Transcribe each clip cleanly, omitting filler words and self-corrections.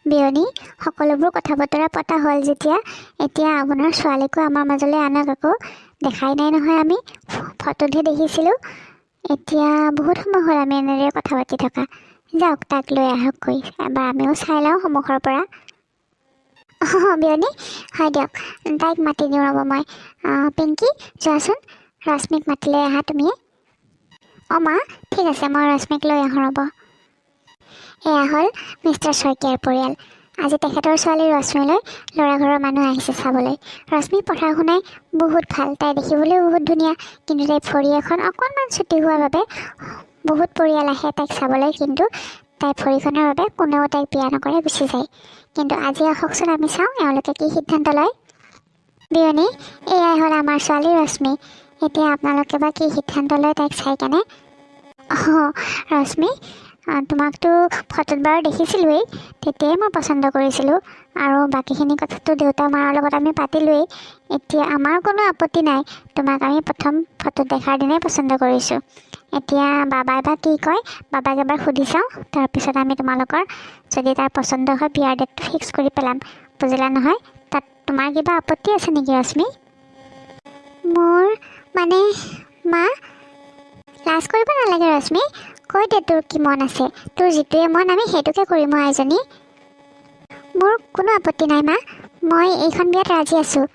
বিয়নী সকলোবোৰ কথা বতৰা পতা হ'ল যেতিয়া এতিয়া আপোনাৰ ছোৱালীকো আমাৰ মাজলৈ আনক আকৌ দেখাই নাই নহয়। আমি ফটোতহে দেখিছিলোঁ। এতিয়া বহুত সময় হ'ল আমি এনেদৰে কথা পাতি থকা। যাওক তাক লৈ আহকগৈ, এবাৰ আমিও চাই লওঁ সন্মুখৰ পৰা। বিয়নী হয় দিয়ক, তাইক মাতি দিওঁ ৰ'ব মই। পিংকি যোৱাচোন, ৰশ্মিক মাতি লৈ আহা তুমি। মা ঠিক আছে, মই ৰশ্মিক লৈ আহোঁ ৰ'ব। এয়া হ'ল মিষ্টাৰ শইকীয়াৰ পৰিয়াল। আজি তেখেতৰ ছোৱালী ৰশ্মিলৈ ল'ৰা ঘৰৰ মানুহ আহিছে চাবলৈ। ৰশ্মি পঢ়া শুনাই বহুত ভাল, তাই দেখিবলৈও বহুত ধুনীয়া, কিন্তু তাইৰ ভৰি এখন অকণমান ছুটি হোৱাৰ বাবে বহুত পৰিয়াল আহে তাইক চাবলৈ, কিন্তু তাইৰ ভৰিখনৰ বাবে কোনেও তাইক বিয়া নকৰে, গুচি যায়। কিন্তু আজি আহকচোন আমি চাওঁ এওঁলোকে কি সিদ্ধান্ত লয়। বিয়নী এয়াই হ'ল আমাৰ ছোৱালী ৰশ্মি। এতিয়া আপোনালোকে বা কি সিদ্ধান্ত লয় তাইক চাই কেনে। ৰশ্মি, তোমাকতো ফটোত বাৰু দেখিছিলোঁৱেই, তেতিয়াই মই পচন্দ কৰিছিলোঁ, আৰু বাকীখিনি কথাটো দেউতা মাৰ লগত আমি পাতিলোঁৱেই। এতিয়া আমাৰ কোনো আপত্তি নাই, তোমাক আমি প্ৰথম ফটোত দেখাৰ দিনাই পচন্দ কৰিছোঁ। এতিয়া বাবাই বা কি কয়, বাবাক এবাৰ সুধি চাওঁ, তাৰপিছত আমি তোমালোকৰ যদি তাৰ পচন্দ হয় বিয়াৰ ডেটটো ফিক্স কৰি পেলাম, বুজিলা নহয়। তাত তোমাৰ কিবা আপত্তি আছে নেকি ৰশ্মি? মোৰ মানে মা, লাজ কৰিব নালাগে ৰশ্মি, কৈ দে তোৰ কি মন আছে। তোৰ যিটোৱে মন আমি সেইটোকে কৰিম আইজনী। মোৰ কোনো আপত্তি নাই মা, মই এইখন বিয়াত ৰাজি আছোঁ,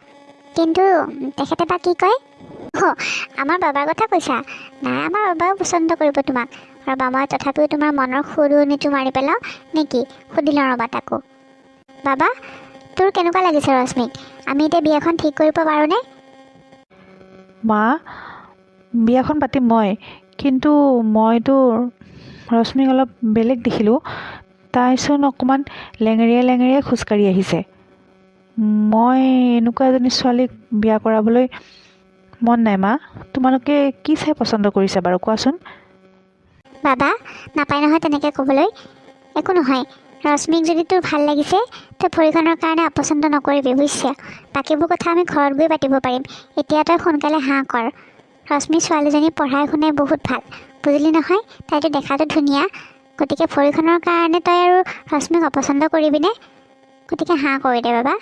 কিন্তু তেখেতে বা কি কয়। আমাৰ বাবাৰ কথা কৈছা? নাই, আমাৰ বাবাও পচন্দ কৰিব তোমাক। ৰ'বা মই তথাপিও তোমাৰ মনৰ সুৰুনিটো মাৰি পেলাওঁ নেকি, সুধি লওঁ ৰ'বা তাকো। বাবা, তোৰ কেনেকুৱা লাগিছে ৰশ্মিক? আমি এতিয়া বিয়াখন ঠিক কৰিব পাৰোঁনে? মা, বিয়াখন পাতিম মই, কিন্তু মইতো ৰশ্মিক অলপ বেলেগ দেখিলোঁ। তাইচোন অকণমান লেঙেৰিয়াই খোজকাঢ়ি আহিছে। মই এনেকুৱা এজনী ছোৱালীক বিয়া কৰাবলৈ মন নাই মা। তোমালোকে কি চাই পচন্দ কৰিছা বাৰু কোৱাচোন? বাবা, নাপায় নহয় তেনেকৈ ক'বলৈ। একো নহয়, ৰশ্মিক যদি তোৰ ভাল লাগিছে তই ভৰিখনৰ কাৰণে অপচন্দ নকৰিবি, বুজিছে। বাকীবোৰ কথা আমি ঘৰত গৈ পাতিব পাৰিম। এতিয়া তই সোনকালে হাঁ কৰ। ৰশ্মি ছোৱালীজনী পঢ়াই শুনাই বহুত ভাল, বুজিলি নহয়। তাইতো দেখাতো ধুনীয়া, গতিকে ভৰিখনৰ কাৰণে তই আৰু ৰশ্মিক অপচন্দ কৰিবিনে? গতিকে হাঁ কৰি দে বাবা।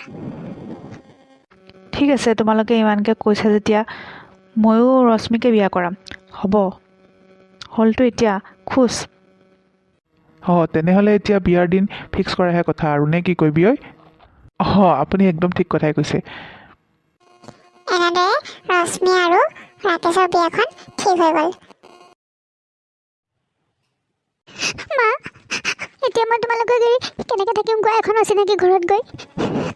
ঠিক আছে, তোমালোকে ইমানকৈ কৈছা যেতিয়া ময়ো ৰশ্মিকে বিয়া কৰাম। হ'ব, হ'লতো এতিয়া খোজ। তেনেহ'লে এতিয়া বিয়াৰ দিন ফিক্স কৰাহে কথা আৰু, নে কি কৰিবি ঐ? আপুনি একদম ঠিক কথাই কৈছে। এনেদৰে ৰশ্মি আৰু ৰাকেশৰ বিয়াখন ঠিক হৈ গ'ল। মা, এতিয়া মই তোমালোকক এৰি কেনেকৈ থাকিম কোৱা এখন অচিনাকি ঘৰত গৈ?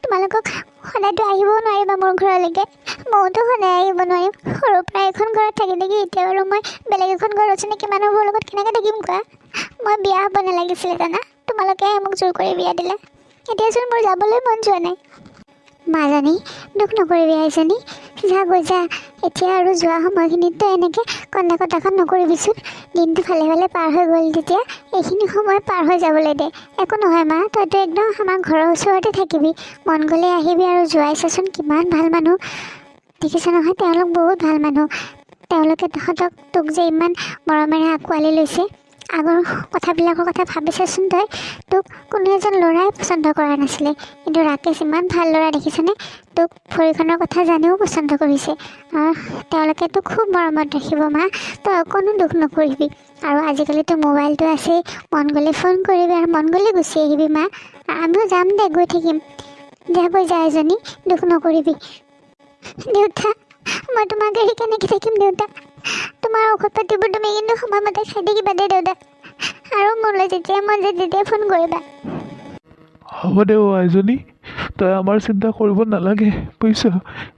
তোমালোকক সদায়তো আহিবও নোৱাৰিবা মোৰ ঘৰলৈকে, ময়োতো সদায় আহিব নোৱাৰিম। সৰুৰ পৰা এখন ঘৰত থাকি এতিয়া বাৰু মই বেলেগ এখন ঘৰত অচিনাকি মানুহবোৰৰ লগত কেনেকৈ থাকিম কোৱা? মই বিয়া হ'ব নালাগিছিলে জানা, তোমালোকেহে মোক জোৰ কৰি বিয়া দিলা। এতিয়াচোন মোৰ যাবলৈ মন যোৱা নাই। মাজনী, দুখ নকৰিবি আইজনী, যা গৈ যা। এতিয়া আৰু যোৱা সময়খিনিততো এনেকৈ কন্দা কটাখন নকৰিবিচোন। দিনটো ভালে ভালে পাৰ হৈ গ'ল যেতিয়া এইখিনি সময় পাৰ হৈ যাবলৈ দে। একো নহয় মা, তইতো একদম আমাৰ ঘৰৰ ওচৰতে থাকিবি, মন গ'লে আহিবি। আৰু যোৱাই চাচোন কিমান ভাল মানুহ, দেখিছ নহয়, তেওঁলোক বহুত ভাল মানুহ। তেওঁলোকে তোক যে ইমান মৰমেৰে আঁকোৱালি লৈছে। আগৰ কথাবিলাকৰ কথা ভাবিছাচোন তই, তোক কোনো এজন ল'ৰাই পচন্দ কৰা নাছিলে, কিন্তু ৰাকেশ ইমান ভাল ল'ৰা দেখিছেনে, তোক ভৰিখনৰ কথা জানিও পচন্দ কৰিছে। তেওঁলোকে তোক খুব মৰমত ৰাখিব মা, তই অকণো দুখ নকৰিবি। আৰু আজিকালিতো মোবাইলটো আছেই, মন গ'লে ফোন কৰিবি আৰু মন গ'লে গুচি আহিবি মা। আমিও যাম দে, গৈ থাকিম। যাবই যা এজনী, দুখ নকৰিবি। দেউতা, মই তোমাক এৰি কেনেকৈ থাকিম দেউতা? তোমাৰ ঔষধ পাতিবোৰ তুমি কিন্তু সময়মতে খাই থাকিবা দে দেউতা, আৰু মোলৈ যেতিয়া মন যায় তেতিয়াই ফোন কৰিবা। হ'ব দে আইজনী, তই আমাৰ চিন্তা কৰিব নালাগে, বুজিছ।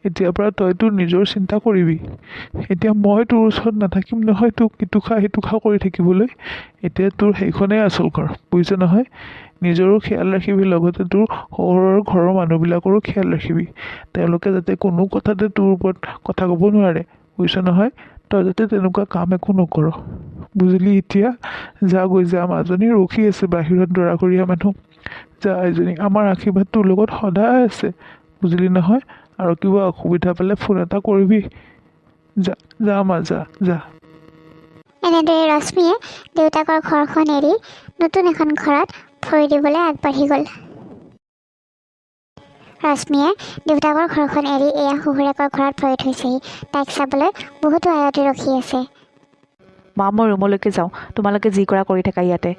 এতিয়াৰ পৰা তই তোৰ নিজৰ চিন্তা কৰিবি। এতিয়া মই তোৰ ওচৰত নাথাকিম নহয় তোক ইটো খা সিটো খা কৰি থাকিবলৈ। এতিয়া তোৰ সেইখনেই আচল ঘৰ, বুজিছ নহয়। নিজৰো খেয়াল ৰাখিবি, লগতে তোৰ সৰুৰ ঘৰৰ মানুহবিলাকৰো খেয়াল ৰাখিবি। তেওঁলোকে যাতে কোনো কথাতে তোৰ ওপৰত কথা ক'ব নোৱাৰে, বুজিছ নহয়। তই যাতে তেনেকুৱা কাম একো নকৰ, বুজিলি। এতিয়া যা গৈ যা, মাজনী ৰখি আছে বাহিৰত দৰাঘৰীয়া মানুহ। যা এজনী, আমাৰ আশীৰ্বাদ তোৰ লগত সদায় আছে, বুজিলি নহয়। আৰু কিবা অসুবিধা পালে ফোন এটা কৰিবি। যা যা মা, যা যা। এনেদৰে ৰশ্মিয়ে দেউতাকৰ ঘৰখন এৰি নতুন এখন ঘৰত ভৰি দিবলৈ আগবাঢ়ি গ'ল। ৰশ্মিয়ে দেউতাকৰ ঘৰখন এৰি এয়া শহুৰেকৰ ঘৰত ভৰি থৈছেহি। তাইক চাবলৈ বহুতো আয়তে ৰখি আছে। মা মই ৰুমলৈকে যাওঁ, তোমালোকে যি কৰা কৰি থাকা ইয়াতে।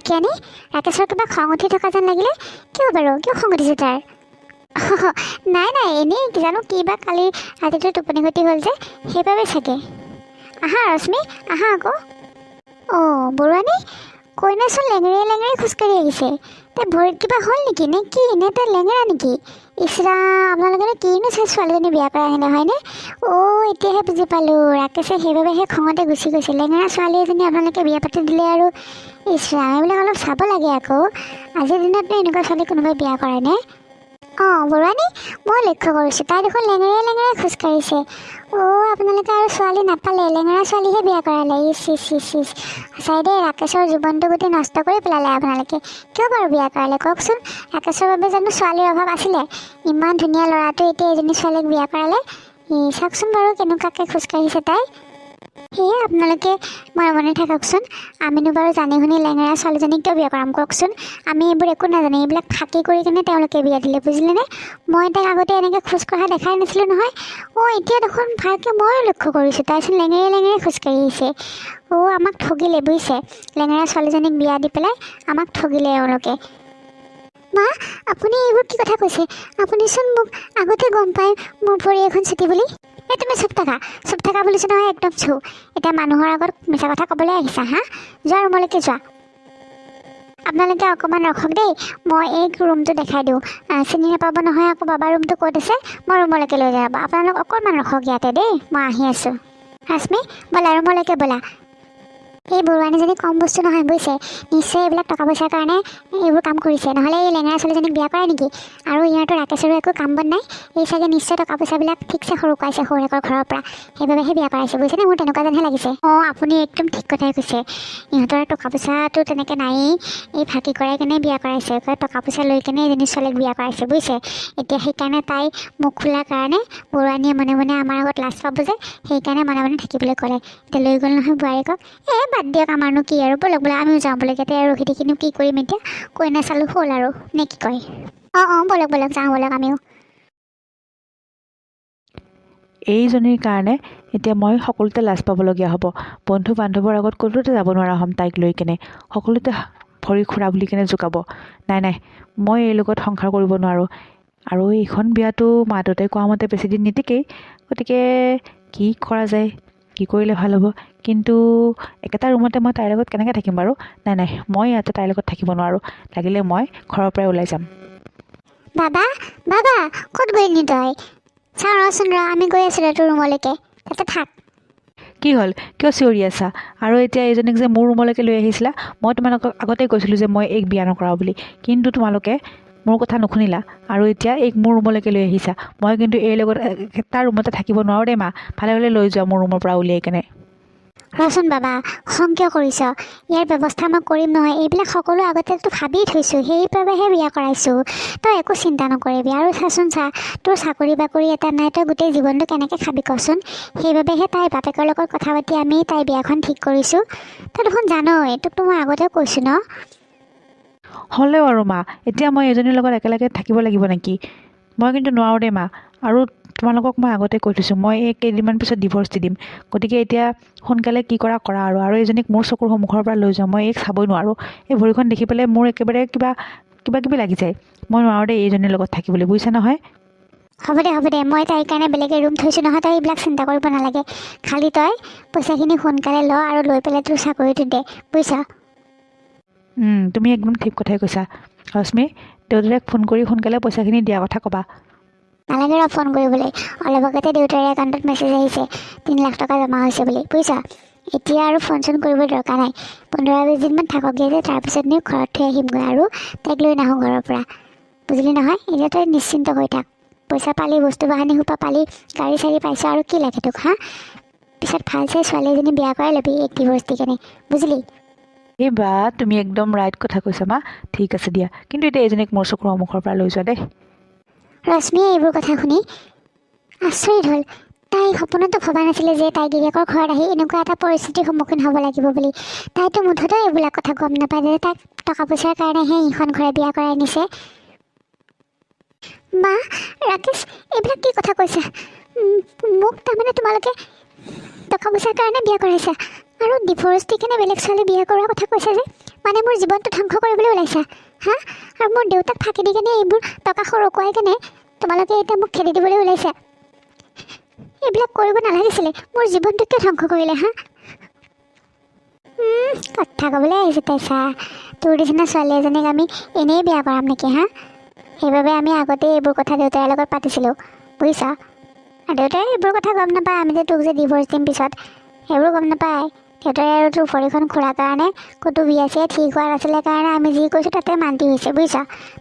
কিয়নে ৰাকেশৰ কিবা খং উঠি থকা যেন লাগিলে। কিয় বাৰু, কিয় খং উঠিছে তাৰ? নাই নাই, এনেই জানো কি বা কালি ৰাতিটো টোপনি ক্ষতি হ'ল যে, সেইবাবে চাগে। আহা ৰশ্মি, আহা আকৌ। বৰুৱানী কইনাচোন লেঙেৰিয়ে লেঙেৰিয়ে খোজকাঢ়ি আহিছে। তাই ভৰিত কিবা হ'ল নেকি, নে কি, নে তাই লেঙেৰা নেকি? ইছৰা, আপোনালোকে কিনো চাই ছোৱালীজনী বিয়া কৰা আহিলে হয়নে? এতিয়াহে বুজি পালোঁ, ৰাকেশে সেইবাবেহে খঙতে গুচি গৈছে। লেঙেৰা ছোৱালী এজনী আপোনালোকে বিয়া পাতি দিলে আৰু। ইছৰা, এইবিলাক অলপ চাব লাগে আকৌ। আজিৰ দিনতনো এনেকুৱা ছোৱালী কোনোবাই বিয়া কৰেনে? বৰুৱানী মই লক্ষ্য কৰিছোঁ, তাই দেখোন লেঙেৰিয়ে লেঙেৰিয়ে খোজকাঢ়িছে। আপোনালোকে আৰু ছোৱালী নাপালে, লেঙেৰা ছোৱালীহে বিয়া কৰালে। ইচ সঁচাই দেই, ৰাকেশৰ জীৱনটো গোটেই নষ্ট কৰি পেলালে আপোনালোকে। কিয় বাৰু বিয়া কৰালে কওকচোন? ৰাকেশৰ বাবে জানো ছোৱালীৰ অভাৱ আছিলে? ইমান ধুনীয়া ল'ৰাটো এতিয়া এজনী ছোৱালীক বিয়া কৰালে। চাওকচোন বাৰু কেনেকুৱাকৈ খোজকাঢ়িছে তাই। সেয়ে আপোনালোকে মনে থাককচোন। আমিনো বাৰু জানি শুনি লেঙেৰা ছোৱালীজনীক কিয় বিয়া কৰাম কওকচোন? আমি এইবোৰ একো নাজানো, এইবিলাক ফাঁকি কৰি কিনে তেওঁলোকে বিয়া দিলে, বুজিলেনে? মই তাইক আগতে এনেকৈ খোজকঢ়া দেখাই নাছিলোঁ নহয়। এতিয়া দেখোন ভালকৈ ময়ো লক্ষ্য কৰিছোঁ, তাইচোন লেঙেৰিয়ে লেঙেৰিয়ে খোজকাঢ়ি আহিছে। আমাক ঠগিলে বুজিছে, লেঙেৰা ছোৱালীজনীক বিয়া দি পেলাই আমাক ঠগিলে এওঁলোকে। মা আপুনি এইবোৰ কি কথা কৈছে? আপুনিচোন মোক আগতে গম পায় মোৰ ভৰি এখন ছুটি বুলি। তুমি চুপ থাকা বুলিছোঁ নহয়, একদম চুপ। এতিয়া মানুহৰ আগত মিছা কথা ক'বলৈ আহিছা হা? যোৱা ৰুমলৈকে যোৱা। আপোনালোকে অকণমান ৰখক দেই, মই এই ৰুমটো দেখাই দিওঁ। চিনি নাপাব নহয় আকৌ বাবাৰ ৰুমটো ক'ত আছে। মই ৰুমলৈকে লৈ যাব, আপোনালোক অকণমান ৰখক ইয়াতে দেই, মই আহি আছোঁ। ৰশ্মি ব'লা, ৰুমলৈকে ব'লা। এই বৰুৱানীজনী কম বস্তু নহয় বুজিছে, নিশ্চয় এইবিলাক টকা পইচাৰ কাৰণে এইবোৰ কাম কৰিছে, নহ'লে এই লেঙেৰা ছোৱালীজনীক বিয়া কৰে নেকি? আৰু ইহঁতৰ ৰাকেশৰো একো কাম বন নাই। এই চাগে নিশ্চয় টকা পইচাবিলাক ঠিকছে সৰুকাইছে শহুৰেকৰ ঘৰৰ পৰা, সেইবাবেহে বিয়া কৰাইছে বুজিছেনে? মোৰ তেনেকুৱা যেনহে লাগিছে। আপুনি একদম ঠিক কথাই কৈছে। ইহঁতৰ টকা পইচাটো তেনেকৈ নায়েই, এই ফাঁকি কৰাই কেনে বিয়া কৰাইছে। টকা পইচা লৈ কেনে এজনী ছোৱালীক বিয়া কৰাইছে বুজিছে। এতিয়া সেইকাৰণে তাই মুখ খোলাৰ কাৰণে বৰুৱানীয়ে মনে মনে আমাৰ আগত লাজ পাব যে, সেইকাৰণে মনে মনে থাকিবলৈ ক'লে। এতিয়া লৈ গ'ল নহয় বোৱাৰীকক। বাদ দিয়ক, আমাৰনো কি আৰু, ব'লক আমিও যাওঁ বোলে। ইয়াতে ৰখি থাকিনো কি কৰিম এতিয়া, কইনা চালোঁ হ'ল আৰু নে কি কয়? ব'লক যাওঁ ব'লক আমিও। এইজনীৰ কাৰণে এতিয়া মই সকলোতে লাজ পাবলগীয়া হ'ব। বন্ধু বান্ধৱৰ আগত ক'লোতে যাব নোৱাৰা হ'ম তাইক লৈ কেনে। সকলোতে ভৰি খুৰা বুলি কেনে জোকাব। নাই, মই এই লগত সংসাৰ কৰিব নোৱাৰোঁ। আৰু এইখন বিয়াটো মা দেউতাই কোৱা মতে বেছিদিন নিটিকেই, গতিকে কি কৰা যায়, কি কৰিলে ভাল হ'ব? কিন্তু একেটা ৰুমতে মই তাইৰ লগত কেনেকৈ থাকিম বাৰু? নাই, মই ইয়াতে তাইৰ লগত থাকিব নোৱাৰোঁ। লাগিলে মই ঘৰৰ পৰাই ওলাই যাম। বাবা ক'ত গ'লি তই? চাওঁ ৰচোন আমি গৈ আছোঁ তোৰ ৰুমলৈকে, তাতে থাক। কি হ'ল, কিয় চিঞৰি আছা? আৰু এতিয়া এইজনীক যে মোৰ ৰুমলৈকে লৈ আহিছিলা, মই তোমালোকক আগতেই কৈছিলোঁ যে মই এইক বিয়া নকৰাওঁ বুলি, কিন্তু তোমালোকে মোৰ কথা নুশুনিলা আৰু এতিয়া এইক মোৰ ৰুমলৈকে লৈ আহিছা। মই কিন্তু এই লগত তাৰ ৰুমতে থাকিব নোৱাৰোঁ দেই মা, ভালে ভালে লৈ যোৱা মোৰ ৰুমৰ পৰা উলিয়াই কেনে। ৰচোন বাবা, খং কিয় কৰিছ? ইয়াৰ ব্যৱস্থা মই কৰিম নহয়, এইবিলাক সকলো আগতেতো ভাবি থৈছোঁ, সেইবাবেহে বিয়া কৰাইছোঁ। তই একো চিন্তা নকৰিবি। আৰু চাচোন তোৰ চাকৰি বাকৰি এটা নাই, তই গোটেই জীৱনটো কেনেকৈ খাবি কচোন? সেইবাবেহে তাইৰ বাপেকৰ লগত কথা পাতি আমি তাইৰ বিয়াখন ঠিক কৰিছোঁ। তই দেখোন জানই, তোকতো মই আগতে কৈছোঁ ন। হ'লেও আৰু মা, এতিয়া মই এজনীৰ লগত একেলগে থাকিব লাগিব নেকি? মই কিন্তু নোৱাৰোঁ দেই মা। আৰু তোমালোকক মই আগতে কৈ থৈছোঁ, মই এই কেইদিনমান পিছত ডিভ'ৰ্চ দি দিম। গতিকে এতিয়া সোনকালে কি কৰা আৰু এইজনীক মোৰ চকুৰ সন্মুখৰ পৰা লৈ যাওঁ। মই এইক চাবই নোৱাৰোঁ। এই ভৰিখন দেখি পেলাই মোৰ একেবাৰে কিবা কিবি লাগি যায়। মই নোৱাৰোঁ দেই এইজনীৰ লগত থাকিবলৈ, বুজিছা নহয়? হ'ব দে, মই তাইৰ কাৰণে বেলেগে ৰুম থৈছোঁ নহয়, তই এইবিলাক চিন্তা কৰিব নালাগে। খালি তই পইচাখিনি সোনকালে ল আৰু লৈ পেলাই তোৰ চাকৰিটো দে, বুজিছ? তুমি একদম ঠিক কথাই কৈছা। ৰশ্মি, দেউতাক ফোন কৰি সোনকালে পইচাখিনি দিয়াৰ কথা ক'বা। নালাগে ফোন কৰিবলৈ। অলপ আগতে দেউতাৰ একাউণ্টত মেছেজ আহিছে 3 লাখ টকা জমা হৈছে বুলি, বুজিছ? এতিয়া আৰু ফোন চোন কৰিব দৰকাৰ নাই। 15-20 দিনমান থাককগৈ যে, তাৰপিছত নি ঘৰত থৈ আহিমগৈ আৰু তাইক লৈ নাহোঁ ঘৰৰ পৰা, বুজিলি নহয়? এতিয়া তই নিশ্চিন্ত হৈ থাক। পইচা পালি, বস্তু বাহানি সোপা পালি, গাড়ী চাড়ী পাইছ, আৰু কি লাগে তোক হা? পিছত ভাল চাই ছোৱালী এজনী বিয়া কৰাই ল'বি এক ডিভ'ৰ্চ দি কেনে, বুজিলি? এই বা, তুমি একদম ৰাইট কথা কৈছা মা। ঠিক আছে দিয়া, কিন্তু এতিয়া এইজনীক মোৰ চকুৰ সন্মুখৰ পৰা লৈ যোৱা দেই। ৰশ্মিয়ে এইবোৰ কথা শুনি আচৰিত হ'ল। তাই সপোনতো ভবা নাছিলে যে তাই গিৰিয়েকৰ ঘৰত আহি এনেকুৱা এটা পৰিস্থিতিৰ সন্মুখীন হ'ব লাগিব বুলি। তাইতো মুঠতে এইবিলাক কথা গম নাপায় যে তাইক টকা পইচাৰ কাৰণেহে এইখন ঘৰে বিয়া কৰাই নিছে। মা, ৰাকেশ এইবিলাক কি কথা কৈছা? মোক তাৰমানে তোমালোকে টকা পইচাৰ কাৰণে বিয়া কৰাইছা আৰু ডিভোৰ্চ দি কেনে বেলেগ ছোৱালী বিয়া কৰোৱাৰ কথা কৈছা যে? মানে মোৰ জীৱনটো ধ্বংস কৰিবলৈ ওলাইছা হা? আৰু মোৰ দেউতাক ফাঁকি দি কেনে এইবোৰ টকা সৰকুৱাই কেনে তোমালোকে এতিয়া মোক খেদি দিবলৈ ওলাইছা। এইবিলাক কৰিব নালাগিছিলে। মোৰ জীৱনটো কিয় ধ্বংস কৰিলে হা? কথা ক'বলৈ আহিছে তাই। চা, তোৰ নিচিনা ছোৱালী এজনীক আমি এনেই বিয়া কৰাম নেকি হা? সেইবাবে আমি আগতেই এইবোৰ কথা দেউতাৰ লগত পাতিছিলোঁ, বুজিছ? আৰু দেউতাই এইবোৰ কথা গম নাপায় আমি যে তোক যে ডিভোৰ্চ দিম পিছত, সেইবোৰ গম নাপায়। দেউতাই আৰু তোৰ ভৰিখন খোলাৰ কাৰণে ক'তো বিয়া চিয়া ঠিক হোৱা নাছিলে কাৰণে আমি যি কৈছোঁ তাতে মান্তি হৈছে, বুজিছ?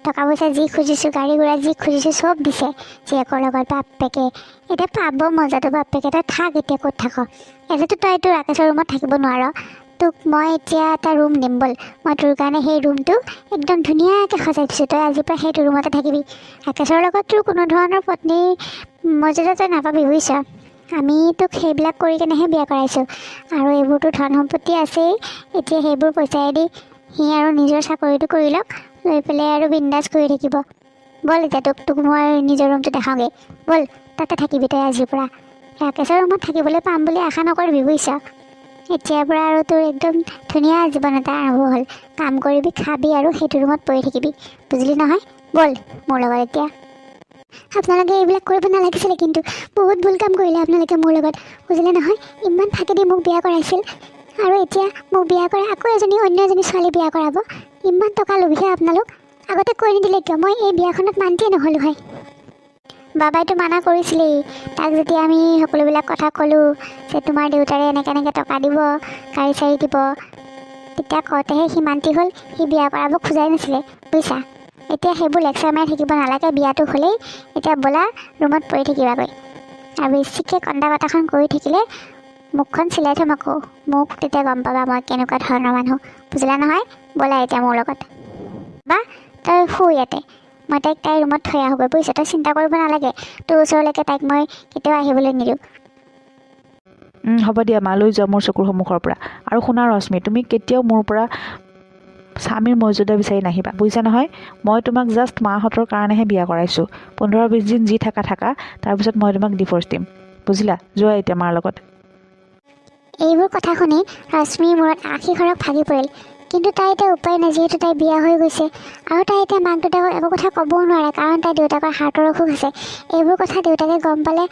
টকা পইচা যি খুজিছোঁ, গাড়ী ঘোঁৰা যি খুজিছোঁ চব দিছে জীয়েকৰ লগত বাপেকে। এতিয়া পাব মজাটো বাপেকে। তই থাক এতিয়া, ক'ত থাক? এতিয়াতো তই তোৰ ৰাকেশৰ ৰুমত থাকিব নোৱাৰ। তোক মই এতিয়া এটা ৰুম দিম ব'ল। মই তোৰ কাৰণে সেই ৰুমটো একদম ধুনীয়াকৈ সজাই দিছোঁ। তই আজিৰ পৰা সেইটো ৰুমতে থাকিবি। ৰাকেশৰ লগত তোৰ কোনো ধৰণৰ পত্নীৰ মৰ্যাদা তই নাপাবি, বুজিছ? আমি তোক সেইবিলাক কৰি কেনেহে বিয়া কৰাইছোঁ। আৰু এইবোৰতো ধন সম্পত্তি আছেই। এতিয়া সেইবোৰ পইচাইদি সি আৰু নিজৰ চাকৰিটো কৰি লওক, লৈ পেলাই আৰু বিন্দাছ কৰি থাকিব। ব'ল এতিয়া তোক মই নিজৰ ৰুমটো দেখাওঁগৈ। ব'ল, তাতে থাকিবি তই আজিৰ পৰা। ৰাকেশৰ ৰুমত থাকিবলৈ পাম বুলি আশা নকৰিবি, বুজিছ? এতিয়াৰ পৰা আৰু তোৰ একদম ধুনীয়া জীৱন এটা আৰম্ভ হ'ল। কাম কৰিবি, খাবি আৰু সেইটো ৰুমত পৰি থাকিবি, বুজিলি নহয়? ব'ল মোৰ লগত এতিয়া। আপোনালোকে এইবিলাক কৰিব নালাগিছিলে, কিন্তু বহুত ভুল কাম কৰিলে আপোনালোকে মোৰ লগত, বুজিলে নহয়? ইমান ফাঁকি দি মোক বিয়া কৰাইছিল আৰু এতিয়া মোক বিয়া কৰা আকৌ অন্য এজনী ছোৱালী বিয়া কৰাব। ইমান টকা লোভিহে আপোনালোক। আগতে কৈ নিদিলে কিয়? মই এই বিয়াখনত মান্তিয়ে নহ'লোঁ হয়। বাবাইতো মানা কৰিছিলেই। তাক যেতিয়া আমি সকলোবিলাক কথা ক'লোঁ যে তোমাৰ দেউতাৰে এনেকৈ টকা দিব, গাড়ী চাড়ী দিব, তেতিয়া কওঁতেহে সি মান্তি হ'ল। সি বিয়া কৰাব খোজাই নাছিলে, বুজিছা? এতিয়া সেইবোৰ লেকচাৰ মাৰি থাকিব নালাগে। বিয়াটো হ'লেই এতিয়া ব'লা ৰুমত পৰি থাকিবাগৈ। আৰু বেছিকৈ কন্দা কটাখন কৰি থাকিলে মুখখন চিলাই থ'ম আকৌ। মোক তেতিয়া গম পাবা মই কেনেকুৱা ধৰণৰ মানুহ, বুজিলা নহয়? ব'লা এতিয়া মোৰ লগত। বা তই শু ইয়াতে, মই তাইৰ ৰুমত থৈ আহোঁগৈ, বুজিছ? তই চিন্তা কৰিব নালাগে। তোৰ ওচৰলৈকে তাইক মই কেতিয়াও আহিবলৈ নিদিওঁ। হ'ব দিয়া মা, লৈ যোৱা মোৰ চকুৰ সন্মুখৰ পৰা। আৰু শুনা ৰশ্মি, তুমি কেতিয়াও মোৰ পৰা স্বামীৰ মৰ্যাদা বিচাৰি নাহিবা, বুজিছা নহয়? মই তোমাক জাষ্ট মাহঁতৰ কাৰণেহে বিয়া কৰাইছোঁ। 15-20 দিন যি থাকা, তাৰপিছত মই তোমাক ডিভোৰ্চ দিম, বুজিলা? যোৱা এতিয়া মাৰ লগত। এইবোৰ কথা শুনি ৰশ্মিৰ মূৰত আশী খৰক ভাগি পৰিল। কিন্তু তাই এতিয়া উপায় নাই, যিহেতু তাই বিয়া হৈ গৈছে। আৰু তাই এতিয়া মাক দেউতাকক একো কথা ক'বও নোৱাৰে, কাৰণ তাইৰ দেউতাকৰ হাৰ্টৰ অসুখ আছে। এইবোৰ কথা দেউতাকে গম পালে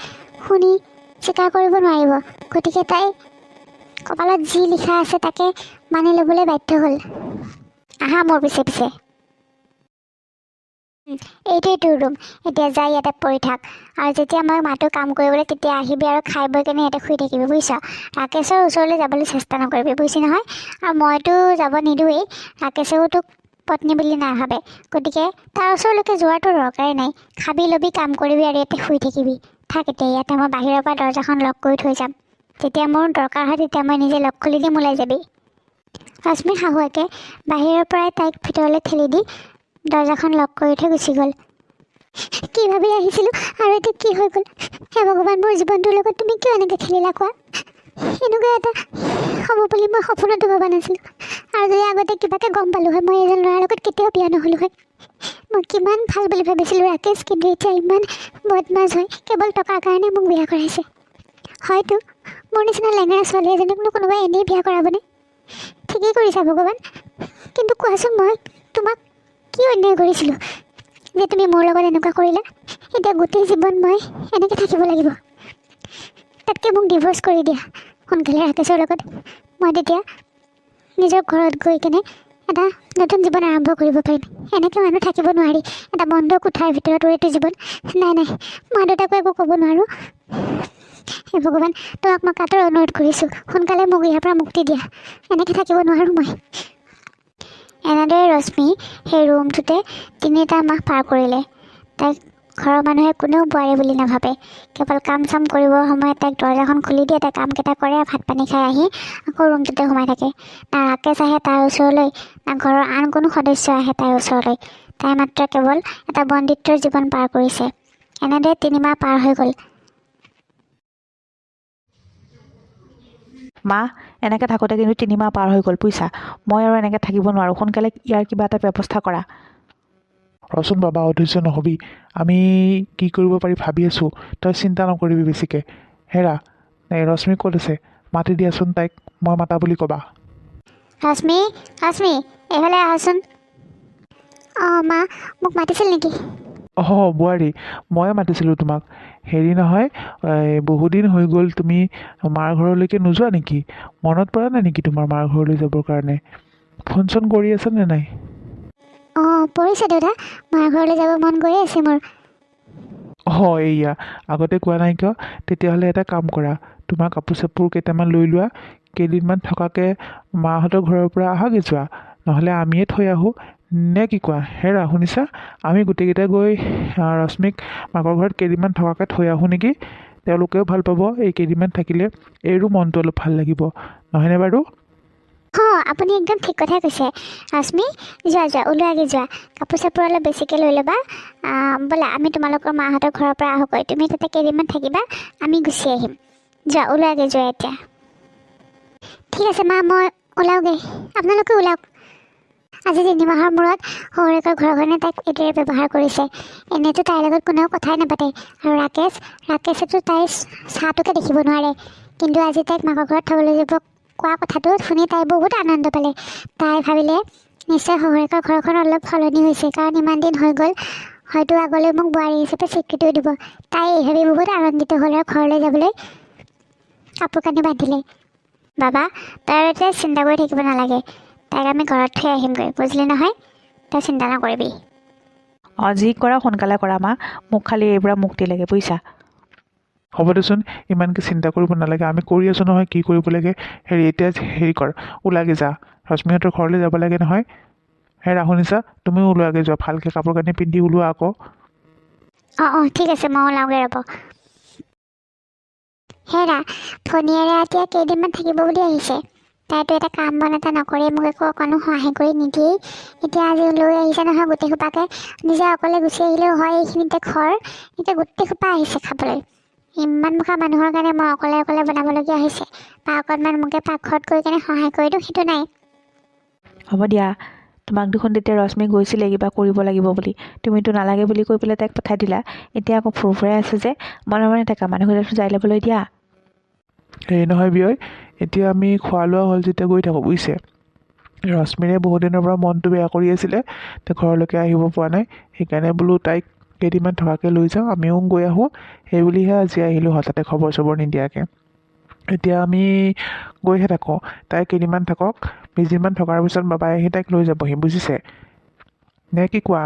শুনি স্বীকাৰ কৰিব নোৱাৰিব। গতিকে তাই কপালত যি লিখা আছে তাকে মানি ল'বলৈ বাধ্য হ'ল। আহা মোৰ পিছে পিছে। এইটোৱেই তোৰ ৰুম। এতিয়া যাই ইয়াতে পৰি থাক। আৰু যেতিয়া মই মাতো কাম কৰিবলৈ তেতিয়া আহিবি আৰু খাই বৈ কেনে ইয়াতে শুই থাকিবি, বুজিছ? ৰাকেশৰ ওচৰলৈ যাবলৈ চেষ্টা নকৰিবি, বুজিছি নহয়? আৰু মইতো যাব নিদিওঁৱেই। ৰাকেশেও তোক পত্নী বুলি নাভাবে, গতিকে তাৰ ওচৰলৈকে যোৱাটো দৰকাৰেই নাই। খাবি ল'বি, কাম কৰিবি আৰু ইয়াতে শুই থাকিবি। থাক এতিয়া ইয়াতে। মই বাহিৰৰ পৰা দৰ্জাখন লক কৰি থৈ যাম। যেতিয়া মোৰ দৰকাৰ হয় তেতিয়া মই নিজে লক খুলি দিম, ওলাই যাবি। ৰশ্মিৰ শাহুৱেকে বাহিৰৰ পৰাই তাইক ভিতৰলৈ ঠেলি দি দৰ্জাখন লক কৰি থৈ গুচি গ'ল। কি ভাবি আহিছিলোঁ আৰু এতিয়া কি হৈ গ'ল? হে ভগৱান, মোৰ জীৱনটোৰ লগত তুমি কিয় এনেকৈ খেলিলা কোৱা? এনেকুৱা এটা হ'ব বুলি মই সপোনতো ভবা নাছিলোঁ। আৰু যদি আগতে কিবাকৈ গম পালোঁ হয়, মই এজন ল'ৰাৰ লগত কেতিয়াও বিয়া নহ'লোঁ হয়। মই কিমান ভাল বুলি ভাবিছিলোঁ ৰাকেশ, কিন্তু এতিয়া ইমান বদমাছ হয় কেৱল টকাৰ কাৰণে মোক বিয়া কৰাইছে। হয়তো মোৰ নিচিনা লেঙেৰা ছোৱালী এজনীকনো কোনোবাই এনেই বিয়া কৰাবনে? ঠিকেই কৰিছা ভগৱান। কিন্তু কোৱাচোন, মই তোমাক কি অন্যায় কৰিছিলোঁ যে তুমি মোৰ লগত এনেকুৱা কৰিলা? এতিয়া গোটেই জীৱন মই এনেকৈ থাকিব লাগিব। তাতকৈ মোক ডিভোৰ্চ কৰি দিয়া সোনকালে ৰাকেশৰ লগত। মই তেতিয়া নিজৰ ঘৰত গৈ কেনে এটা নতুন জীৱন আৰম্ভ কৰিব পাৰিম। এনেকৈ মানুহ থাকিব নোৱাৰি, এটা বন্ধ কোঠাৰ ভিতৰত এইটো জীৱন। নাই, মা দেউতাকো একো ক'ব নোৱাৰোঁ। হে ভগৱান, তোমাক মই কাতৰ অনুৰোধ কৰিছোঁ, সোনকালে মোক ইয়াৰ পৰা মুক্তি দিয়া। এনেকৈ থাকিব নোৱাৰোঁ মই। এনেদৰে ৰশ্মি সেই ৰুমটোতে 3টা মাহ পাৰ কৰিলে। তাইক ঘৰৰ মানুহে কোনেও বোৱাৰী বুলি নাভাবে। কেৱল কাম চাম কৰিবৰ সময়ত তাইক দৰ্জাখন খুলি দিয়ে, তাই কামকেইটা কৰে, ভাত পানী খাই আহি আকৌ ৰুমটোতে সোমাই থাকে। না ৰাকেশ আহে তাৰ ওচৰলৈ, না ঘৰৰ আন কোনো সদস্য আহে তাইৰ ওচৰলৈ। তাই মাত্ৰ কেৱল এটা বন্দিত্বৰ জীৱন পাৰ কৰিছে। এনেদৰে 3 মাহ পাৰ হৈ গ'ল। মা এনেকৈ থাকোঁতে কিন্তু 3 মাহ পাৰ হৈ গ'ল বুজিছা। মই আৰু এনেকৈ থাকিব নোৱাৰোঁ। সোনকালে ইয়াৰ কিবা এটা ব্যৱস্থা কৰা। ৰচোন বাবা, অধৈৰ্য নহ'বি। আমি কি কৰিব পাৰি ভাবি আছোঁ, তই চিন্তা নকৰিবি বেছিকৈ। হেৰা, এই ৰশ্মি ক'ত আছে? মাতি দিয়াচোন তাইক, মই মাতা বুলি ক'বা। ৰশ্মি, ৰশ্মি, এইফালে আহাচোন। অঁ মা, মোক মাতিছিল নেকি? অঁ বোৱাৰী, ময়ে মাতিছিলোঁ তোমাক। হেৰি নহয়, বহুদিন হৈ গ'ল, তুমি মাৰ ঘৰলৈকে নোযোৱা নেকি? মনত পৰা নাই নেকি তোমাৰ মাৰ ঘৰলৈ যাবৰ কাৰণে? ফোন চোন কৰি আছানে নাই? অঁ পৰিছে দেউতা, মাৰ ঘৰলৈ যাব মন গৈয়ে আছে মোৰ। অঁ এইয়া, আগতে কোৱা নাই কিয়? তেতিয়াহ'লে এটা কাম কৰা, তোমাৰ কাপোৰ চাপোৰ কেইটামান লৈ লোৱা, কেইদিনমান থকাকৈ মাহঁতৰ ঘৰৰ পৰা আহাগৈ যোৱা, নহ'লে আমিয়ে থৈ আহোঁ, নে কি কোৱা? হেৰা শুনিছা, আমি গোটেইকেইটা গৈ ৰশ্মিক মাকৰ ঘৰত কেইদিনমান থকাকৈ থৈ আহোঁ নেকি? তেওঁলোকেও ভাল পাব এই কেইদিনমান থাকিলে, এইৰো মনটো অলপ ভাল লাগিব, নহয়নে বাৰু? অঁ আপুনি একদম ঠিক কথাই কৈছে। ৰশ্মি, যোৱা যোৱা, ওলোৱাগৈ যোৱা, কাপোৰ চাপোৰ অলপ বেছিকৈ লৈ ল'বা। ব'লা আমি তোমালোকৰ মাহঁতৰ ঘৰৰ পৰা আহোঁগৈ, তুমি তাতে কেইদিনমান থাকিবা, আমি গুচি আহিম। যোৱা, ওলোৱাগৈ যোৱা এতিয়া। ঠিক আছে মা, মই ওলাওগৈ, আপোনালোকে ওলাওক। আজি 3 মাহৰ মূৰত শহুৰেকৰ ঘৰখনে তাইক এইদৰে ব্যৱহাৰ কৰিছে। এনেইতো তাইৰ লগত কোনেও কথাই নাপাতে। আৰু ৰাকেশেতো তাইৰ চাহটোকে দেখিব নোৱাৰে, কিন্তু আজি তাইক মাকৰ ঘৰত থ'বলৈ যাব কোৱা কথাটো শুনি তাই বহুত আনন্দ পালে। তাই ভাবিলে নিশ্চয় শহুৰেকৰ ঘৰখন অলপ সলনি হৈছে, কাৰণ ইমান দিন হৈ গ'ল, হয়তো আগলৈ মোক বোৱাৰী হিচাপে স্বীকৃতিও দিব। তাই এই ভাবি বহুত আনন্দিত হ'ল আৰু ঘৰলৈ যাবলৈ কাপোৰ কানি বান্ধিলে। বাবা, তই আৰু এতিয়া চিন্তা কৰি থাকিব নালাগে, তাইক আমি ঘৰত থৈ আহিমগৈ, বুজিলি নহয়? তই চিন্তা নকৰিবি। অঁ যি কৰা সোনকালে কৰা মা, মোক খালি এইৰ পৰা মুক্তি লাগে বুজিছা। হ'ব দেচোন, ইমানকৈ চিন্তা কৰিব নালাগে, আমি কৰি আছোঁ নহয় কি কৰিব লাগে। হেৰি এতিয়া হেৰি কৰ, ওলাগে যা, ৰশ্মিহঁতৰ ঘৰলৈ যাব লাগে নহয়। হেৰা শুনিছা, তুমিও ওলোৱাগৈ যোৱা, ভালকৈ কাপোৰ কানি পিন্ধি ওলোৱা আকৌ। অঁ ঠিক আছে, মই ওলাওগৈ ৰ'ব। হেৰা, ভনীয়েৰে এতিয়া কেইদিনমান থাকিব বুলি আহিছে। তাইতো এটা কাম বন এটা নকৰি মোক একো অকণো সহায় কৰি নিদিয়েই। এতিয়া আজি লৈ আহিছে নহয় গোটেই সোপাকে, নিজে অকলে গুচি আহিলেও হয়, এইখিনিতে ঘৰ, এতিয়া গোটেই সোপা আহিছে খাবলৈ। ইমান মুখা মানুহৰ কাৰণে মই অকলে অকলে বনাবলগীয়া হৈছে, বা অকণমান মোকে পাকঘৰত গৈ কেনে সহায় কৰি দিওঁ, সেইটো নাই। হ'ব দিয়া, তোমাক দেখোন তেতিয়া ৰশ্মি গৈছিলে কিবা কৰিব লাগিব বুলি, তুমিতো নালাগে বুলি কৈ পেলাই তাইক পঠাই দিলা। এতিয়া আকৌ ফুৰফুৰাই আছে যে, মনে মনে থাকা, মানুহকেইটাতো যাই ল'বলৈ দিয়া। হেৰি নহয় বিয়য়, এতিয়া আমি খোৱা লোৱা হ'ল যেতিয়া গৈ থাকোঁ বুজিছে। ৰশ্মিৰে বহুত দিনৰ পৰা মনটো বেয়া কৰি আছিলে, তাই ঘৰলৈকে আহিব পৰা নাই, সেইকাৰণে বোলো তাইক কেইদিনমান থকাকৈ লৈ যাওঁ, আমিও গৈ আহোঁ, সেই বুলিহে আজি আহিলোঁ হঠাতে খবৰ চবৰ নিদিয়াকৈ। এতিয়া আমি গৈহে থাকোঁ, তাই কেইদিনমান থাকক, 20 দিনমান থকাৰ পিছত বাবাই আহি তাইক লৈ যাবহি, বুজিছে নে কি কোৱা?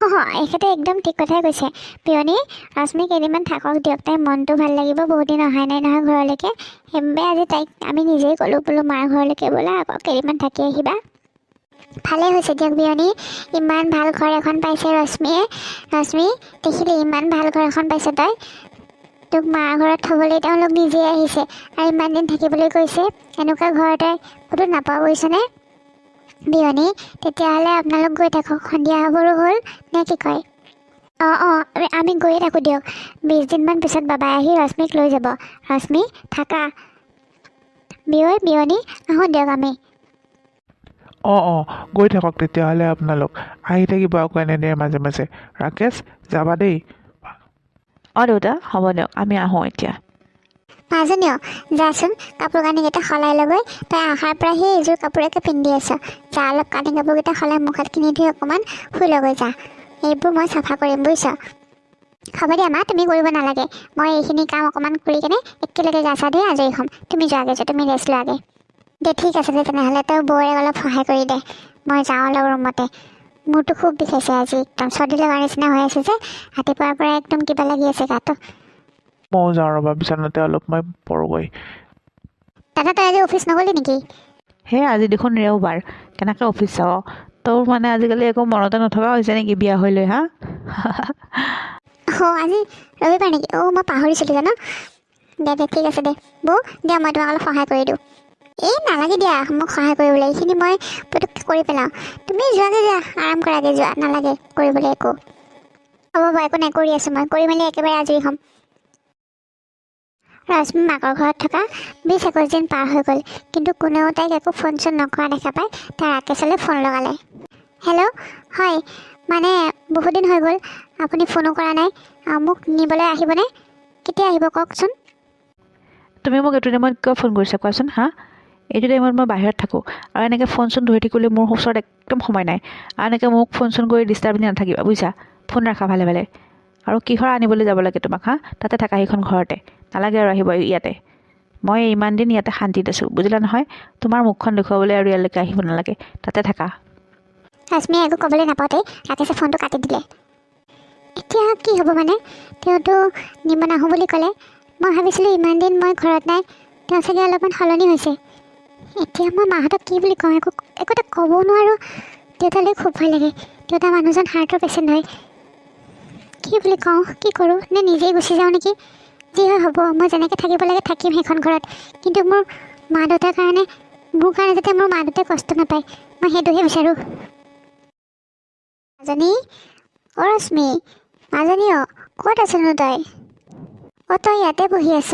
অঁ এখেতে একদম ঠিক কথাই কৈছে। পিয়নী, ৰশ্মি কেইদিনমান থাকক দিয়ক, তাইৰ মনটো ভাল লাগিব, বহুত দিন অহাই নাই নহয় ঘৰলৈকে। সেইবাবে আজি তাইক আমি নিজেই ক'লোঁ, বোলো মাৰ ঘৰলৈকে ব'লা, আকৌ কেইদিনমান থাকি আহিবা। ভালেই হৈছে দিয়ক পিয়নী, ইমান ভাল ঘৰ এখন পাইছে ৰশ্মিয়ে। ৰশ্মি, দেখিলি ইমান ভাল ঘৰ এখন পাইছে তই, তোক মাৰ ঘৰত থ'বলৈ তেওঁলোক নিজেই আহিছে, আৰু ইমান দিন থাকিবলৈ কৈছে। এনেকুৱা ঘৰ তই ক'তো নাপাওঁ বুজিছনে পিয়নী। তেতিয়াহ'লে আপোনালোক গৈ থাকক, সন্ধিয়া হ'বৰো হ'ল, নে কি কয়? অঁ আমি গৈয়ে থাকোঁ দিয়ক, 20 দিনমান পিছত বাবাই আহি ৰশ্মিক লৈ যাব। ৰশ্মি থাকা, বিয়নী আহোঁ দিয়ক আমি। অঁ গৈ থাকক তেতিয়াহ'লে আপোনালোক, আহি থাকিব আকৌ এনেদৰে মাজে মাজে। ৰাকেশ, যাবা দেই। অঁ দেউতা, হ'ব দিয়ক, আমি আহোঁ এতিয়া। মাজনীয়, যাচোন কাপোৰ কানিকেইটা সলাই ল'গৈ, তই অহাৰ পৰা সেই এযোৰ কাপোৰকে পিন্ধি আছ, যা অলপ কানি কাপোৰকেইটা সলাই মুখত কিনি ধুই অকণমান শুই ল'গৈ যা, এইবোৰ মই চাফা কৰিম বুজিছ। হ'ব দিয়া মা, তুমি কৰিব নালাগে, মই এইখিনি কাম অকণমান কৰি কেনে একেলগে গা চা ধুই আজৰি হ'ম। তুমি যোৱাগৈ যোৱা, তুমি ৰেষ্ট লোৱাগৈ দে। ঠিক আছে দে তেনেহ'লে, তই বৌৰে অলপ সহায় কৰি দে, মই যাওঁ অলপ ৰুমতে। মূৰটো খুব বিষাইছে আজি, একদম চৰ্দি লগাৰ নিচিনা হৈ আছে যে, ৰাতিপুৱাৰ পৰা একদম কিবা লাগি আছে গাটো। ময়ো যাওঁ ৰ'বা, বিচনাতে অলপ মই পৰোগৈ। দাদা, তই আজি অফিচ নগ'লি নেকি? সেই আজি দেখোন দেওবাৰ, কেনেকৈ অফিচ যাব? তোৰ মানে আজিকালি একো মনতে নথকা হৈছে নেকি বিয়া হৈ লৈ, হা? আজি ৰবিবাৰ নেকি? মই পাহৰিছিলোঁ জানো। দে ঠিক আছে দে বৌ, দিয়া মই তোমাক অলপ সহায় কৰি দিওঁ। এই নালাগে দিয়া মোক সহায় কৰিবলৈ, এইখিনি মই পুটুককৈ কৰি পেলাওঁ। তুমি যোৱাগৈ যোৱা, আৰাম কৰাগৈ যোৱা, নালাগে কৰিবলৈ একো। হ'ব বাৰু, একো নাই, কৰি আছোঁ মই, কৰি মেলি একেবাৰে আজৰি হ'ম। ৰশ্মি মাকৰ ঘৰত থকা 20-21 দিন পাৰ হৈ গ'ল, কিন্তু কোনেও তাইক একো ফোন চোন নকৰা দেখা পাই তাই ৰাকেশলৈ ফোন লগালে। হেল্ল', হয়, মানে বহুত দিন হৈ গ'ল আপুনি ফোনো কৰা নাই। মোক নিবলৈ আহিবনে? কেতিয়া আহিব কওকচোন? তুমি মোক এইটো টাইমত কিয় ফোন কৰিছা কোৱাচোন? হা, এইটো টাইমত মই বাহিৰত থাকোঁ, আৰু এনেকৈ ফোন চোন ধৰি থাকিবলৈ মোৰ ওচৰত একদম সময় নাই। আৰু এনেকৈ মোক ফোন চোন কৰি ডিষ্টাৰ্ব দি নাথাকিবা বুজিছা। ফোন ৰাখা ভালে ভালে। আৰু কিহৰ আনিবলৈ যাব লাগে তোমাক? হা, তাতে থাকা সেইখন ঘৰতে, নালাগে আৰু আহিব ইয়াতে। মই ইমান দিন ইয়াতে শান্তিত আছোঁ বুজিলা নহয়। তোমাৰ মুখখন দেখুৱাবলৈ আৰু ইয়ালৈকে আহিব নালাগে, তাতে থাকা। ৰশ্মিয়ে একো ক'বলৈ নাপাওঁতেই ৰাকেশে ফোনটো কাটি দিলে। এতিয়া কি হ'ব মানে? তেওঁতো নিব নাহোঁ বুলি ক'লে। মই ভাবিছিলোঁ ইমান দিন মই ঘৰত নাই, তেওঁ চাগে অলপমান সলনি হৈছে। এতিয়া মই মাহঁতক কি বুলি কওঁ? একো এটা ক'ব নোৱাৰোঁ। দেউতালৈ খুব ভয় লাগে। দেউতা মানুহজন হাৰ্টৰ পেচেণ্ট হয়। কি বুলি কওঁ, কি কৰোঁ? নে নিজেই গুচি যাওঁ নেকি? যি হয় হ'ব, মই যেনেকৈ থাকিব লাগে থাকিম সেইখন ঘৰত, কিন্তু মোৰ মা দেউতাৰ কাৰণে, মোৰ কাৰণে যাতে মোৰ মা দেউতাই কষ্ট নাপায়, মই সেইটোহে বিচাৰোঁ। মাজনী, অ' ৰশ্মি, মাজনী, অ' ক'ত আছনো তই? অ' তই ইয়াতে বহি আছ?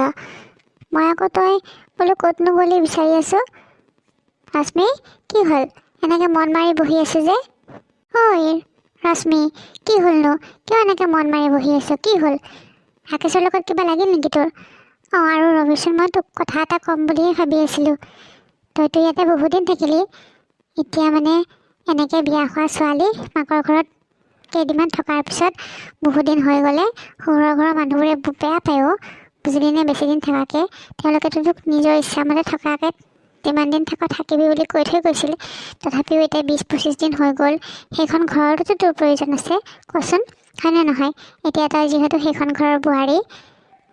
মই আকৌ তই বোলো ক'তনো গ'লি বিচাৰি আছোঁ। ৰশ্মি, কি হ'ল এনেকৈ মন মাৰি বহি আছোঁ যে? ঐ ৰশ্মি, কি হ'লনো? কিয় এনেকৈ মন মাৰি বহি আছোঁ? কি হ'ল? ৰাকেশৰ লগত কিবা লাগিল নেকি তোৰ? অঁ, আৰু ৰবিচোন, মই তোক কথা এটা ক'ম বুলিয়ে ভাবি আছিলোঁ। তইতো ইয়াতে বহুত দিন থাকিলি, এতিয়া মানে এনেকৈ বিয়া হোৱা ছোৱালী মাকৰ ঘৰত কেইদিনমান থকাৰ পিছত বহুত দিন হৈ গ'লে সৰুৰ ঘৰৰ মানুহবোৰে বেয়া পায় অ'। বুজিলি নে? বেছি দিন থকাকৈ তেওঁলোকেতো তোক নিজৰ ইচ্ছামতে থকাকৈ যিমান দিন থাকিবি বুলি কৈ থৈ গৈছিল। তথাপিও এতিয়া 20-25 দিন হৈ গ'ল, সেইখন ঘৰতো তোৰ প্ৰয়োজন আছে, কচোন হয়নে নহয়? এতিয়া তই যিহেতু সেইখন ঘৰৰ বোৱাৰী,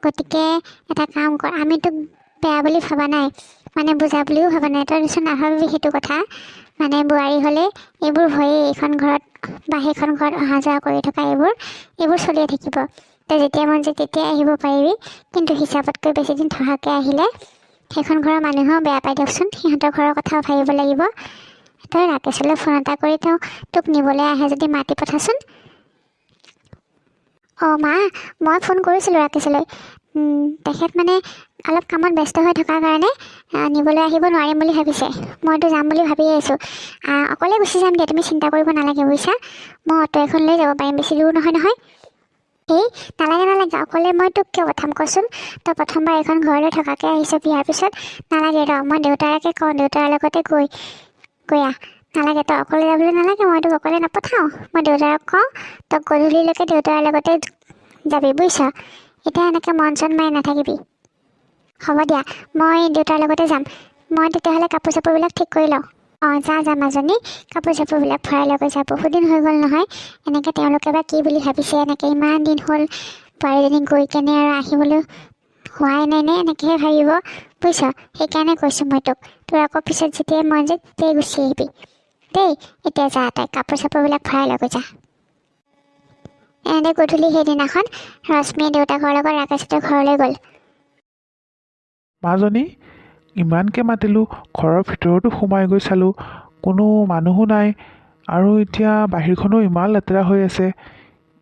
গতিকে এটা কাম কৰ, আমি তোক বেয়া বুলি ভবা নাই, মানে বুজা বুলিও ভবা নাই। তই নিশ্চয় নাভাবিবি সেইটো কথা। মানে বোৱাৰী হ'লে এইবোৰ হয়েই, এইখন ঘৰত বা সেইখন ঘৰত অহা যোৱা কৰি থকা এইবোৰ চলিয়ে থাকিব। তই যেতিয়া মন যায় তেতিয়াই আহিব পাৰিবি, কিন্তু হিচাপতকৈ বেছি দিন থকাকৈ আহিলে সেইখন ঘৰৰ মানুহেও বেয়া পাই দিয়কচোন, সিহঁতৰ ঘৰৰ কথাও ভাবিব লাগিব। তই ৰাকেশলৈ ফোন এটা কৰি তোক নিবলৈ আহে যদি মাতি পঠাচোন। অঁ মা, মই ফোন কৰিছিলোঁ ৰাকেশলৈ। তেখেত মানে অলপ কামত ব্যস্ত হৈ থকাৰ কাৰণে নিবলৈ আহিব নোৱাৰিম বুলি ভাবিছে। মইতো যাম বুলি ভাবিয়ে আছোঁ। অকলে গুচি যাম দিয়া, তুমি চিন্তা কৰিব নালাগে বুজিছা। মই অটো এখন লৈ যাব পাৰিম, বেছি দূৰ নহয়। এই নালাগে, অকলে মই তোক কিয় পঠাম কচোন? তই প্ৰথমবাৰ এখন ঘৰলৈ থকাকৈ আহিছ বিয়াৰ পিছত, নালাগে ৰ, মই দেউতাকে কওঁ, দেউতাৰ লগতে গৈ আহ। নালাগে, তই অকলে যাবলৈ নালাগে, মই তোক অকলে নপঠাওঁ। মই দেউতাক কওঁ তই গধূলিলৈকে দেউতাৰ লগতে যাবি বুজিছ। এতিয়া এনেকৈ মন চন মাৰি নাথাকিবি। হ'ব দিয়া, মই দেউতাৰ লগতে যাম। মই তেতিয়াহ'লে কাপোৰ চাপোৰবিলাক ঠিক কৰি লওঁ। অঁ যা মাজনী, কাপোৰ চাপোৰবিলাক ভৰাই লৈ গৈ যা। বহুত দিন হৈ গ'ল নহয়, এনেকৈ তেওঁলোকে বা কি বুলি ভাবিছে, এনেকৈ ইমান দিন হ'ল বোৱাৰীজনী গৈ কেনে আৰু আহিবলৈ হোৱাই নাই নে এনেকৈহে ভাবিব বুজিছ। সেইকাৰণে কৈছোঁ মই তোৰ আকৌ পিছত যেতিয়াই মন যায় তেতিয়াই গুচি আহিবি দেই। এতিয়া যা, তই কাপোৰ চাপোৰবিলাক ভৰাই লৈ গৈ যা। এনেকৈ গধূলি সেইদিনাখন ৰশ্মিয়ে দেউতাকৰ লগত ৰাকেশহঁতৰ ঘৰলৈ গ'ল। মাজনী, ইমানকৈ মাতিলোঁ, ঘৰৰ ভিতৰতো সোমাই গৈ চালোঁ, কোনো মানুহো নাই, আৰু এতিয়া বাহিৰখনো ইমান লেতেৰা হৈ আছে।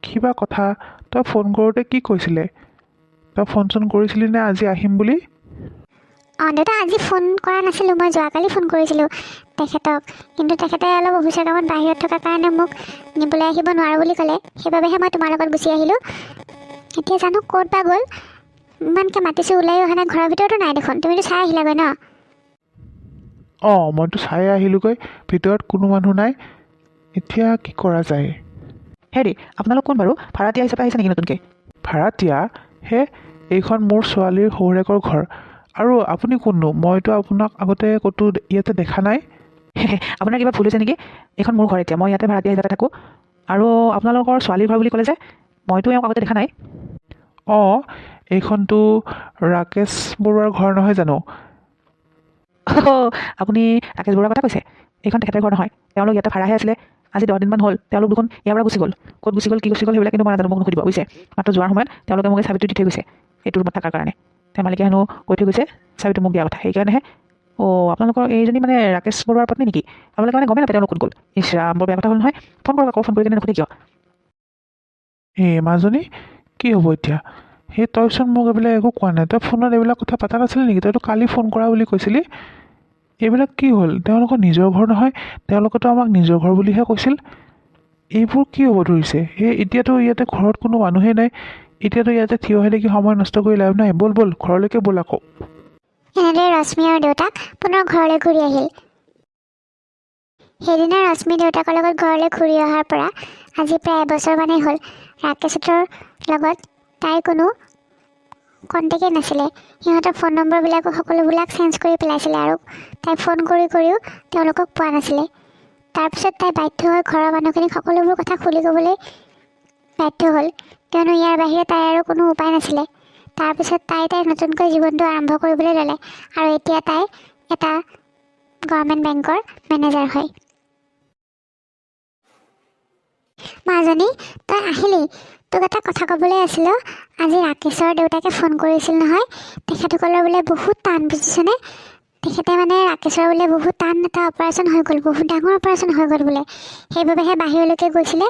কিবা কথা, তই ফোন কৰোঁতে কি কৈছিলে? তই ফোন চোন কৰিছিলি নে আজি আহিম বুলি? অঁ দেউতা, আজি ফোন কৰা নাছিলোঁ, মই যোৱাকালি ফোন কৰিছিলোঁ তেখেতক, কিন্তু তেখেতে অলপ অফিচৰ কামত বাহিৰত থকাৰ কাৰণে মোক নিবলৈ আহিব নোৱাৰোঁ বুলি ক'লে। সেইবাবেহে মই তোমাৰ লগত গুচি আহিলোঁ। এতিয়া জানো ক'ত বা গ'ল, ইমানকৈ মাতিছোঁ ওলাই অহা নাই, ঘৰৰ ভিতৰতো নাই দেখোন। তুমিতো চাই আহিলাগৈ ন? অঁ, মইতো চাই আহিলোঁগৈ, ভিতৰত কোনো মানুহ নাই। এতিয়া কি কৰা যায়? হেৰি, আপোনালোক কোন বাৰু? ভাড়াতীয়া হিচাপে আহিছে নেকি নতুনকৈ? ভাড়াতীয়া হে? এইখন মোৰ ছোৱালীৰ শহুৰেকৰ ঘৰ। আৰু আপুনি কোননো? মইতো আপোনাক আগতে ক'তো ইয়াতে দেখা নাই। আপোনাৰ কিবা ভুল হৈছে নেকি? এইখন মোৰ ঘৰ, এতিয়া মই ইয়াতে ভাড়াতীয়া হিচাপে থাকোঁ। আৰু আপোনালোকৰ ছোৱালীৰ ঘৰ বুলি ক'লে যে, মইতো এওঁক আগতে দেখা নাই। অঁ, এইখনতো ৰাকেশ বৰুৱাৰ ঘৰ নহয় জানো? আপুনি ৰাকেশ বৰুৱাৰ কথা কৈছে? এইখন তেখেতৰ ঘৰ নহয়, তেওঁলোক ইয়াতে ভাড়াহে আছিলে। আজি 10 দিনমান হ'ল তেওঁলোক দেখোন ইয়াৰ পৰা গুচি গ'ল। ক'ত গুচি গ'ল, কি গুচি গ'ল সেইবিলাক কিন্তু মই নাজানো, মোক নুসুধিব বুজিছে। মাত্ৰ যোৱাৰ সময়ত তেওঁলোকে মোক চাবিটো দি থৈ গৈছে এইটো ৰুমত থকাৰ কাৰণে। তেওঁ মালিকে হেনো কৈ থৈ গৈছে চাবিটো মোক দিয়া কথা, সেইকাৰণেহে। অঁ, আপোনালোকৰ এইজনী মানে ৰাকেশ বৰুৱাৰ পত্নী নেকি? আপোনালোকে মানে গমেই নাপায় তেওঁলোক ক'ত গ'ল? ইছৰাম, বৰ বেয়া কথা হ'ল নহয়। ফোন কৰক আকৌ, ফোন কৰি কিনে নুসুধে কিয়? মাজনী, কি হ'ব এতিয়া? সেই তইচোন মোক এইবিলাক একো কোৱা নাই, তই ফোনত এইবিলাক কথা পতা নাছিলি নেকি? তইতো কালি ফোন কৰা বুলি কৈছিলি। এইবিলাক কি হ'ল? তেওঁলোকৰ নিজৰ ঘৰ নহয়, তেওঁলোকেতো আমাক নিজৰ ঘৰ বুলিহে কৈছিল। এইবোৰ কি হ'ব ধৰিছে? এতিয়াতো ইয়াতে ঘৰত কোনো মানুহেই নাই, এতিয়াতো ইয়াতে থিয় হৈ থাকি সময় নষ্ট কৰি লাভ নাই। ব'ল ব'ল ঘৰলৈকে ব'ল আকৌ। এনেদৰে ৰশ্মি আৰু দেউতাক পুনৰ ঘৰলৈ ঘূৰি আহিল। সেইদিনা ৰশ্মি দেউতাকৰ লগত ঘৰলৈ ঘূৰি অহাৰ পৰা আজি প্ৰায় এবছৰমানেই হ'ল। ৰাকেশহঁতৰ লগত তাইৰ কোনো কণ্টেক্টেই নাছিলে। সিহঁতৰ ফোন নম্বৰবিলাকো সকলোবিলাক চেঞ্জ কৰি পেলাইছিলে আৰু তাই ফোন কৰিও তেওঁলোকক পোৱা নাছিলে। তাৰপিছত তাই বাধ্য হৈ ঘৰৰ মানুহখিনিক সকলোবোৰ কথা খুলি ক'বলৈ বাধ্য হ'ল, কিয়নো ইয়াৰ বাহিৰে তাইৰ আৰু কোনো উপায় নাছিলে। তাৰপিছত তাইৰ নতুনকৈ জীৱনটো আৰম্ভ কৰিবলৈ ল'লে আৰু এতিয়া তাই এটা গভৰ্ণমেণ্ট বেংকৰ মেনেজাৰ হয়। মাজনী, তই আহিলি? তোক এটা কথা ক'বলৈ আছিলোঁ। আজি ৰাকেশৰ দেউতাকে ফোন কৰিছিল নহয়, তেখেতসকলৰ বোলে বহুত টান, বুজিছনে? তেখেতে মানে ৰাকেশৰ বোলে বহুত টান এটা অপাৰেশ্যন হৈ গ'ল, বহুত ডাঙৰ অপাৰেশ্যন হৈ গ'ল বোলে। সেইবাবেহে বাহিৰলৈকে গৈছিলে।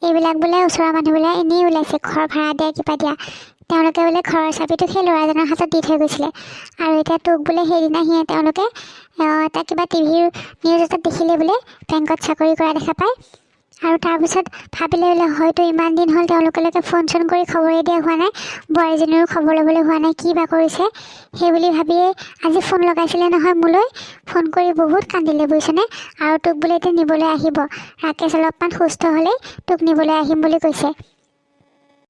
এইবিলাক বোলে ওচৰৰ মানুহবিলাক এনেই ওলাইছে, ঘৰ ভাড়া দিয়া কিবা দিয়া। তেওঁলোকে বোলে ঘৰৰ চাবিটো সেই ল'ৰাজনৰ হাতত দি থৈ গৈছিলে। আৰু এতিয়া তোক বোলে সেইদিনা তেওঁলোকে এটা কিবা টিভিৰ নিউজ এটাত দেখিলে বোলে বেংকত চাকৰি কৰা দেখা পায়। আৰু তাৰপিছত ভাবিলে বোলে হয়তো ইমান দিন হ'ল তেওঁলোকলৈকে ফোন চোন কৰি খবৰেই দিয়া হোৱা নাই, বোৱাৰীজনীৰো খবৰ ল'বলৈ হোৱা নাই, কি বা কৰিছে সেই বুলি ভাবিয়ে আজি ফোন লগাইছিলে নহয় মোলৈ। ফোন কৰি বহুত কান্দিলে, বুজিছনে? আৰু তোক বোলে এতিয়া নিবলৈ আহিব। ৰাকেশ অলপমান সুস্থ হ'লেই তোক নিবলৈ আহিম বুলি কৈছে।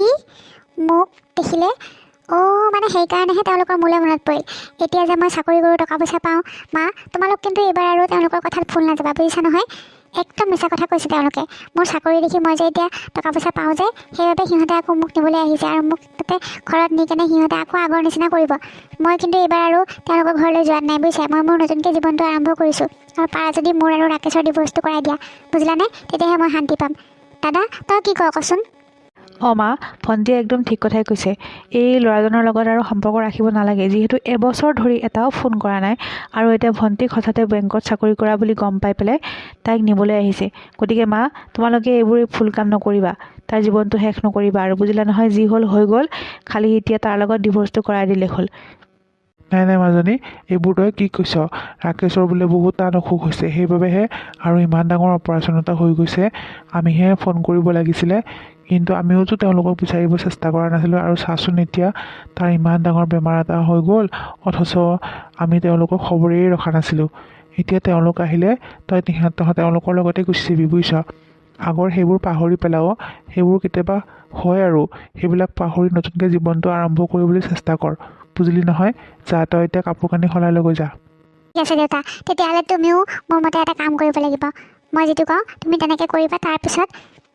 কি? মোক দেখিলে? মানে সেইকাৰণেহে তেওঁলোকৰ মোলৈ মনত পৰিল। এতিয়া যে মই চাকৰি কৰোঁ, টকা পইচা পাওঁ। মা, তোমালোক কিন্তু এইবাৰ আৰু তেওঁলোকৰ কথাত ভুল নাযাবা, বুজিছা নহয়? একদম মিছা কথা কৈছে তেওঁলোকে। মোৰ চাকৰি দেখি মই যে এতিয়া টকা পইচা পাওঁ যে, সেইবাবে সিহঁতে আকৌ মোক নিবলৈ আহিছে আৰু মোক তাতে ঘৰত নি কেনে সিহঁতে আকৌ আগৰ নিচিনা কৰিব। মই কিন্তু এইবাৰ আৰু তেওঁলোকৰ ঘৰলৈ যোৱা নাই, বুজিছা? মই মোৰ নতুনকৈ জীৱনটো আৰম্ভ কৰিছোঁ। আৰু পাৰা যদি মোৰ আৰু ৰাকেশৰ ডিভ'ৰ্চটো কৰাই দিয়া, বুজিলানে? তেতিয়াহে মই শান্তি পাম। দাদা, তই কি ক কচোন? মা, ভণ্টিয়ে একদম ঠিক কথাই কৈছে। এই ল'ৰাজনৰ লগত আৰু সম্পৰ্ক ৰাখিব নালাগে, যিহেতু এবছৰ ধৰি এটাও ফোন কৰা নাই আৰু এতিয়া ভণ্টিক হঠাতে বেংকত চাকৰি কৰা বুলি গম পাই পেলাই তাইক নিবলৈ আহিছে। গতিকে মা, তোমালোকে এইবোৰ ভুল কাম নকৰিবা, তাৰ জীৱনটো শেষ নকৰিবা। আৰু বুজিলা নহয়, যি হ'ল হৈ গ'ল, খালি এতিয়া তাৰ লগত ডিভ'ৰ্চটো কৰাই দিলে হ'ল। নাই নাই মাজনী, এইবোৰ তই কি কৈছ? ৰাকেশৰ বোলে বহুত টান অসুখ হৈছে, সেইবাবেহে আৰু ইমান ডাঙৰ অপাৰেশ্যন এটা হৈ গৈছে। আমিহে ফোন কৰিব লাগিছিলে, কিন্তু আমিওতো তেওঁলোকক বিচাৰিব চেষ্টা কৰা নাছিলোঁ। আৰু চাচোন এতিয়া তাৰ ইমান ডাঙৰ বেমাৰ এটা হৈ গ'ল, অথচ আমি তেওঁলোকক খবৰেই ৰখা নাছিলোঁ। এতিয়া তেওঁলোক আহিলে তই তেওঁলোকৰ লগতে গুচি যাবি, বুজিছ? আগৰ সেইবোৰ পাহৰি পেলাও, সেইবোৰ কেতিয়াবা হয় আৰু সেইবিলাক পাহৰি নতুনকৈ জীৱনটো আৰম্ভ কৰিবলৈ চেষ্টা কৰ, বুজিলি নহয়? যা, তই এতিয়া কাপোৰ কানি সলাই লৈ গৈ যা। ঠিক আছে দেউতা, তেতিয়াহ'লে তুমিও মোৰ মতে এটা কাম কৰিব লাগিব। মই যিটো কওঁ তুমি তেনেকৈ কৰিবা। তাৰপিছত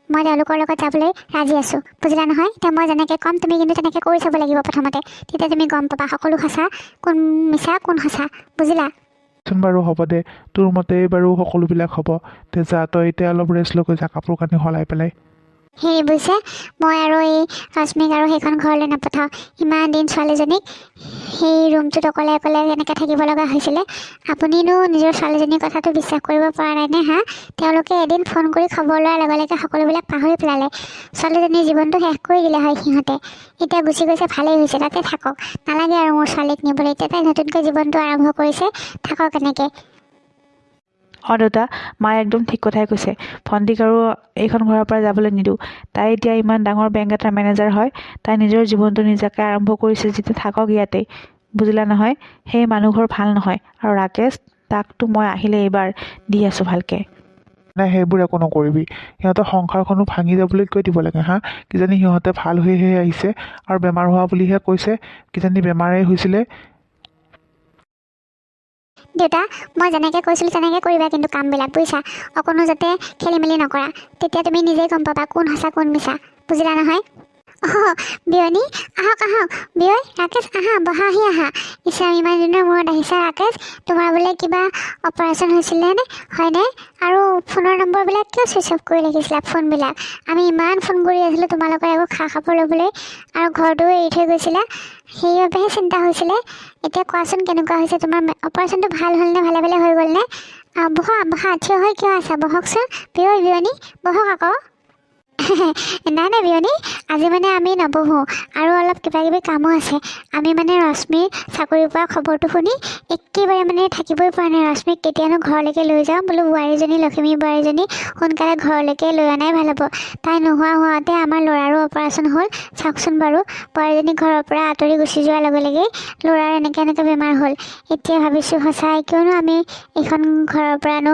মই তেওঁলোকৰ লগত যাবলৈ ৰাজি আছোঁ, বুজিলা নহয়? এতিয়া মই যেনেকৈ ক'ম তুমি কিন্তু তেনেকৈ কৰি চাব লাগিব প্ৰথমতে। তেতিয়া তুমি গম পাবা সকলো সঁচা, কোন মিছা কোন সঁচা, বুজিলা? চোন বাৰু হ'ব দে, তোৰ মতেই বাৰু সকলোবিলাক হ'ব। তে যা, তই এতিয়া অলপ ৰেষ্ট লৈ গৈ যা কাপোৰ কানি সলাই পেলাই। হেৰি বুজিছে, মই আৰু এই ৰশ্মিক আৰু সেইখন ঘৰলৈ নপঠাওঁ। ইমান দিন ছোৱালীজনীক সেই ৰুমটোত অকলে এনেকৈ থাকিব লগা হৈছিলে। আপুনিনো নিজৰ ছোৱালীজনীৰ কথাটো বিশ্বাস কৰিব পৰা নাই নে? তেওঁলোকে এদিন ফোন কৰি খবৰ লোৱাৰ লগে লগে সকলোবিলাক পাহৰি পেলালে। ছোৱালীজনীৰ জীৱনটো শেষ কৰি দিলে হয় সিহঁতে। এতিয়া গুচি গৈছে, ভালেই হৈছে, তাতে থাকক। নালাগে আৰু মোৰ ছোৱালীক নিবলৈ। এতিয়া তাই নতুনকৈ জীৱনটো আৰম্ভ কৰিছে, থাকক এনেকৈ। দেউতা, মায়ে একদম ঠিক কথাই কৈছে। ভণ্টিক আৰু এইখন ঘৰৰ পৰা যাবলৈ নিদিওঁ। তাই এতিয়া ইমান ডাঙৰ বেংক এটাৰ মেনেজাৰ হয়, তাই নিজৰ জীৱনটো নিজাকৈ আৰম্ভ কৰিছে যেতিয়া, থাকক ইয়াতেই, বুজিলা নহয়? সেই মানুহঘৰ ভাল নহয়। আৰু ৰাকেশ, তাকতো মই আহিলে এইবাৰ দি আছোঁ ভালকৈ। নাই, সেইবোৰ একো নকৰিবি। সিহঁতৰ সংসাৰখনো ভাঙি যাবলৈ কৈ দিব লাগে। কিজানি সিহঁতে ভাল হৈহে আহিছে আৰু বেমাৰ হোৱা বুলিহে কৈছে, কিজানি বেমাৰেই হৈছিলে। দেউতা, মই যেনেকৈ কৈছিলোঁ তেনেকৈ কৰিবা কিন্তু কামবিলাক, বুজিছা? অকণো যাতে খেলি মেলি নকৰা। তেতিয়া তুমি নিজেই গম পাবা কোন সঁচা কোন মিছা, বুজিলা নহয়? বিয়নী, আহক বিয়ৈ, ৰাকেশ আহা, বহাহি আহা। ইছাম, ইমান দিনৰ মূৰত আহিছা ৰাকেশ। তোমাৰ বোলে কিবা অপাৰেশ্যন হৈছিলে নে? হয়নে? আৰু ফোনৰ নম্বৰবিলাক কিয় ছুইচ অফ কৰি ৰাখিছিলা ফোনবিলাক? আমি ইমান ফোন কৰি আছিলোঁ তোমালোকৰ একো খা খবৰ ল'বলৈ, আৰু ঘৰটোও এৰি থৈ গৈছিলা। সেইবাবেহে চিন্তা হৈছিলে। এতিয়া কোৱাচোন কেনেকুৱা হৈছে তোমাৰ অপাৰেশ্যনটো? ভাল হ'লনে? ভালে ভালে হৈ গ'লনে? বহা থিয় হৈ কিয় আছা? বহকচোন বিয়নী, বহক আকৌ। নাই নাই বিয়নী, আজি মানে আমি নবহোঁ আৰু অলপ কিবা কিবি কামো আছে। আমি মানে ৰশ্মিৰ চাকৰিৰ পৰা খবৰটো শুনি একেবাৰে মানে থাকিবই পৰা নাই। ৰশ্মিক কেতিয়ানো ঘৰলৈকে লৈ যাওঁ বোলো, বোৱাৰীজনী লখিমী বোৱাৰীজনী সোনকালে ঘৰলৈকে লৈ অনাই ভাল হ'ব। তাই নোহোৱা হোৱাতে আমাৰ ল'ৰাৰো অপাৰেশ্যন হ'ল। চাওকচোন বাৰু, বোৱাৰীজনী ঘৰৰ পৰা আঁতৰি গুচি যোৱাৰ লগে লগেই ল'ৰাৰ এনেকৈ বেমাৰ হ'ল। এতিয়া ভাবিছোঁ সঁচাই কিয়নো আমি এইখন ঘৰৰ পৰানো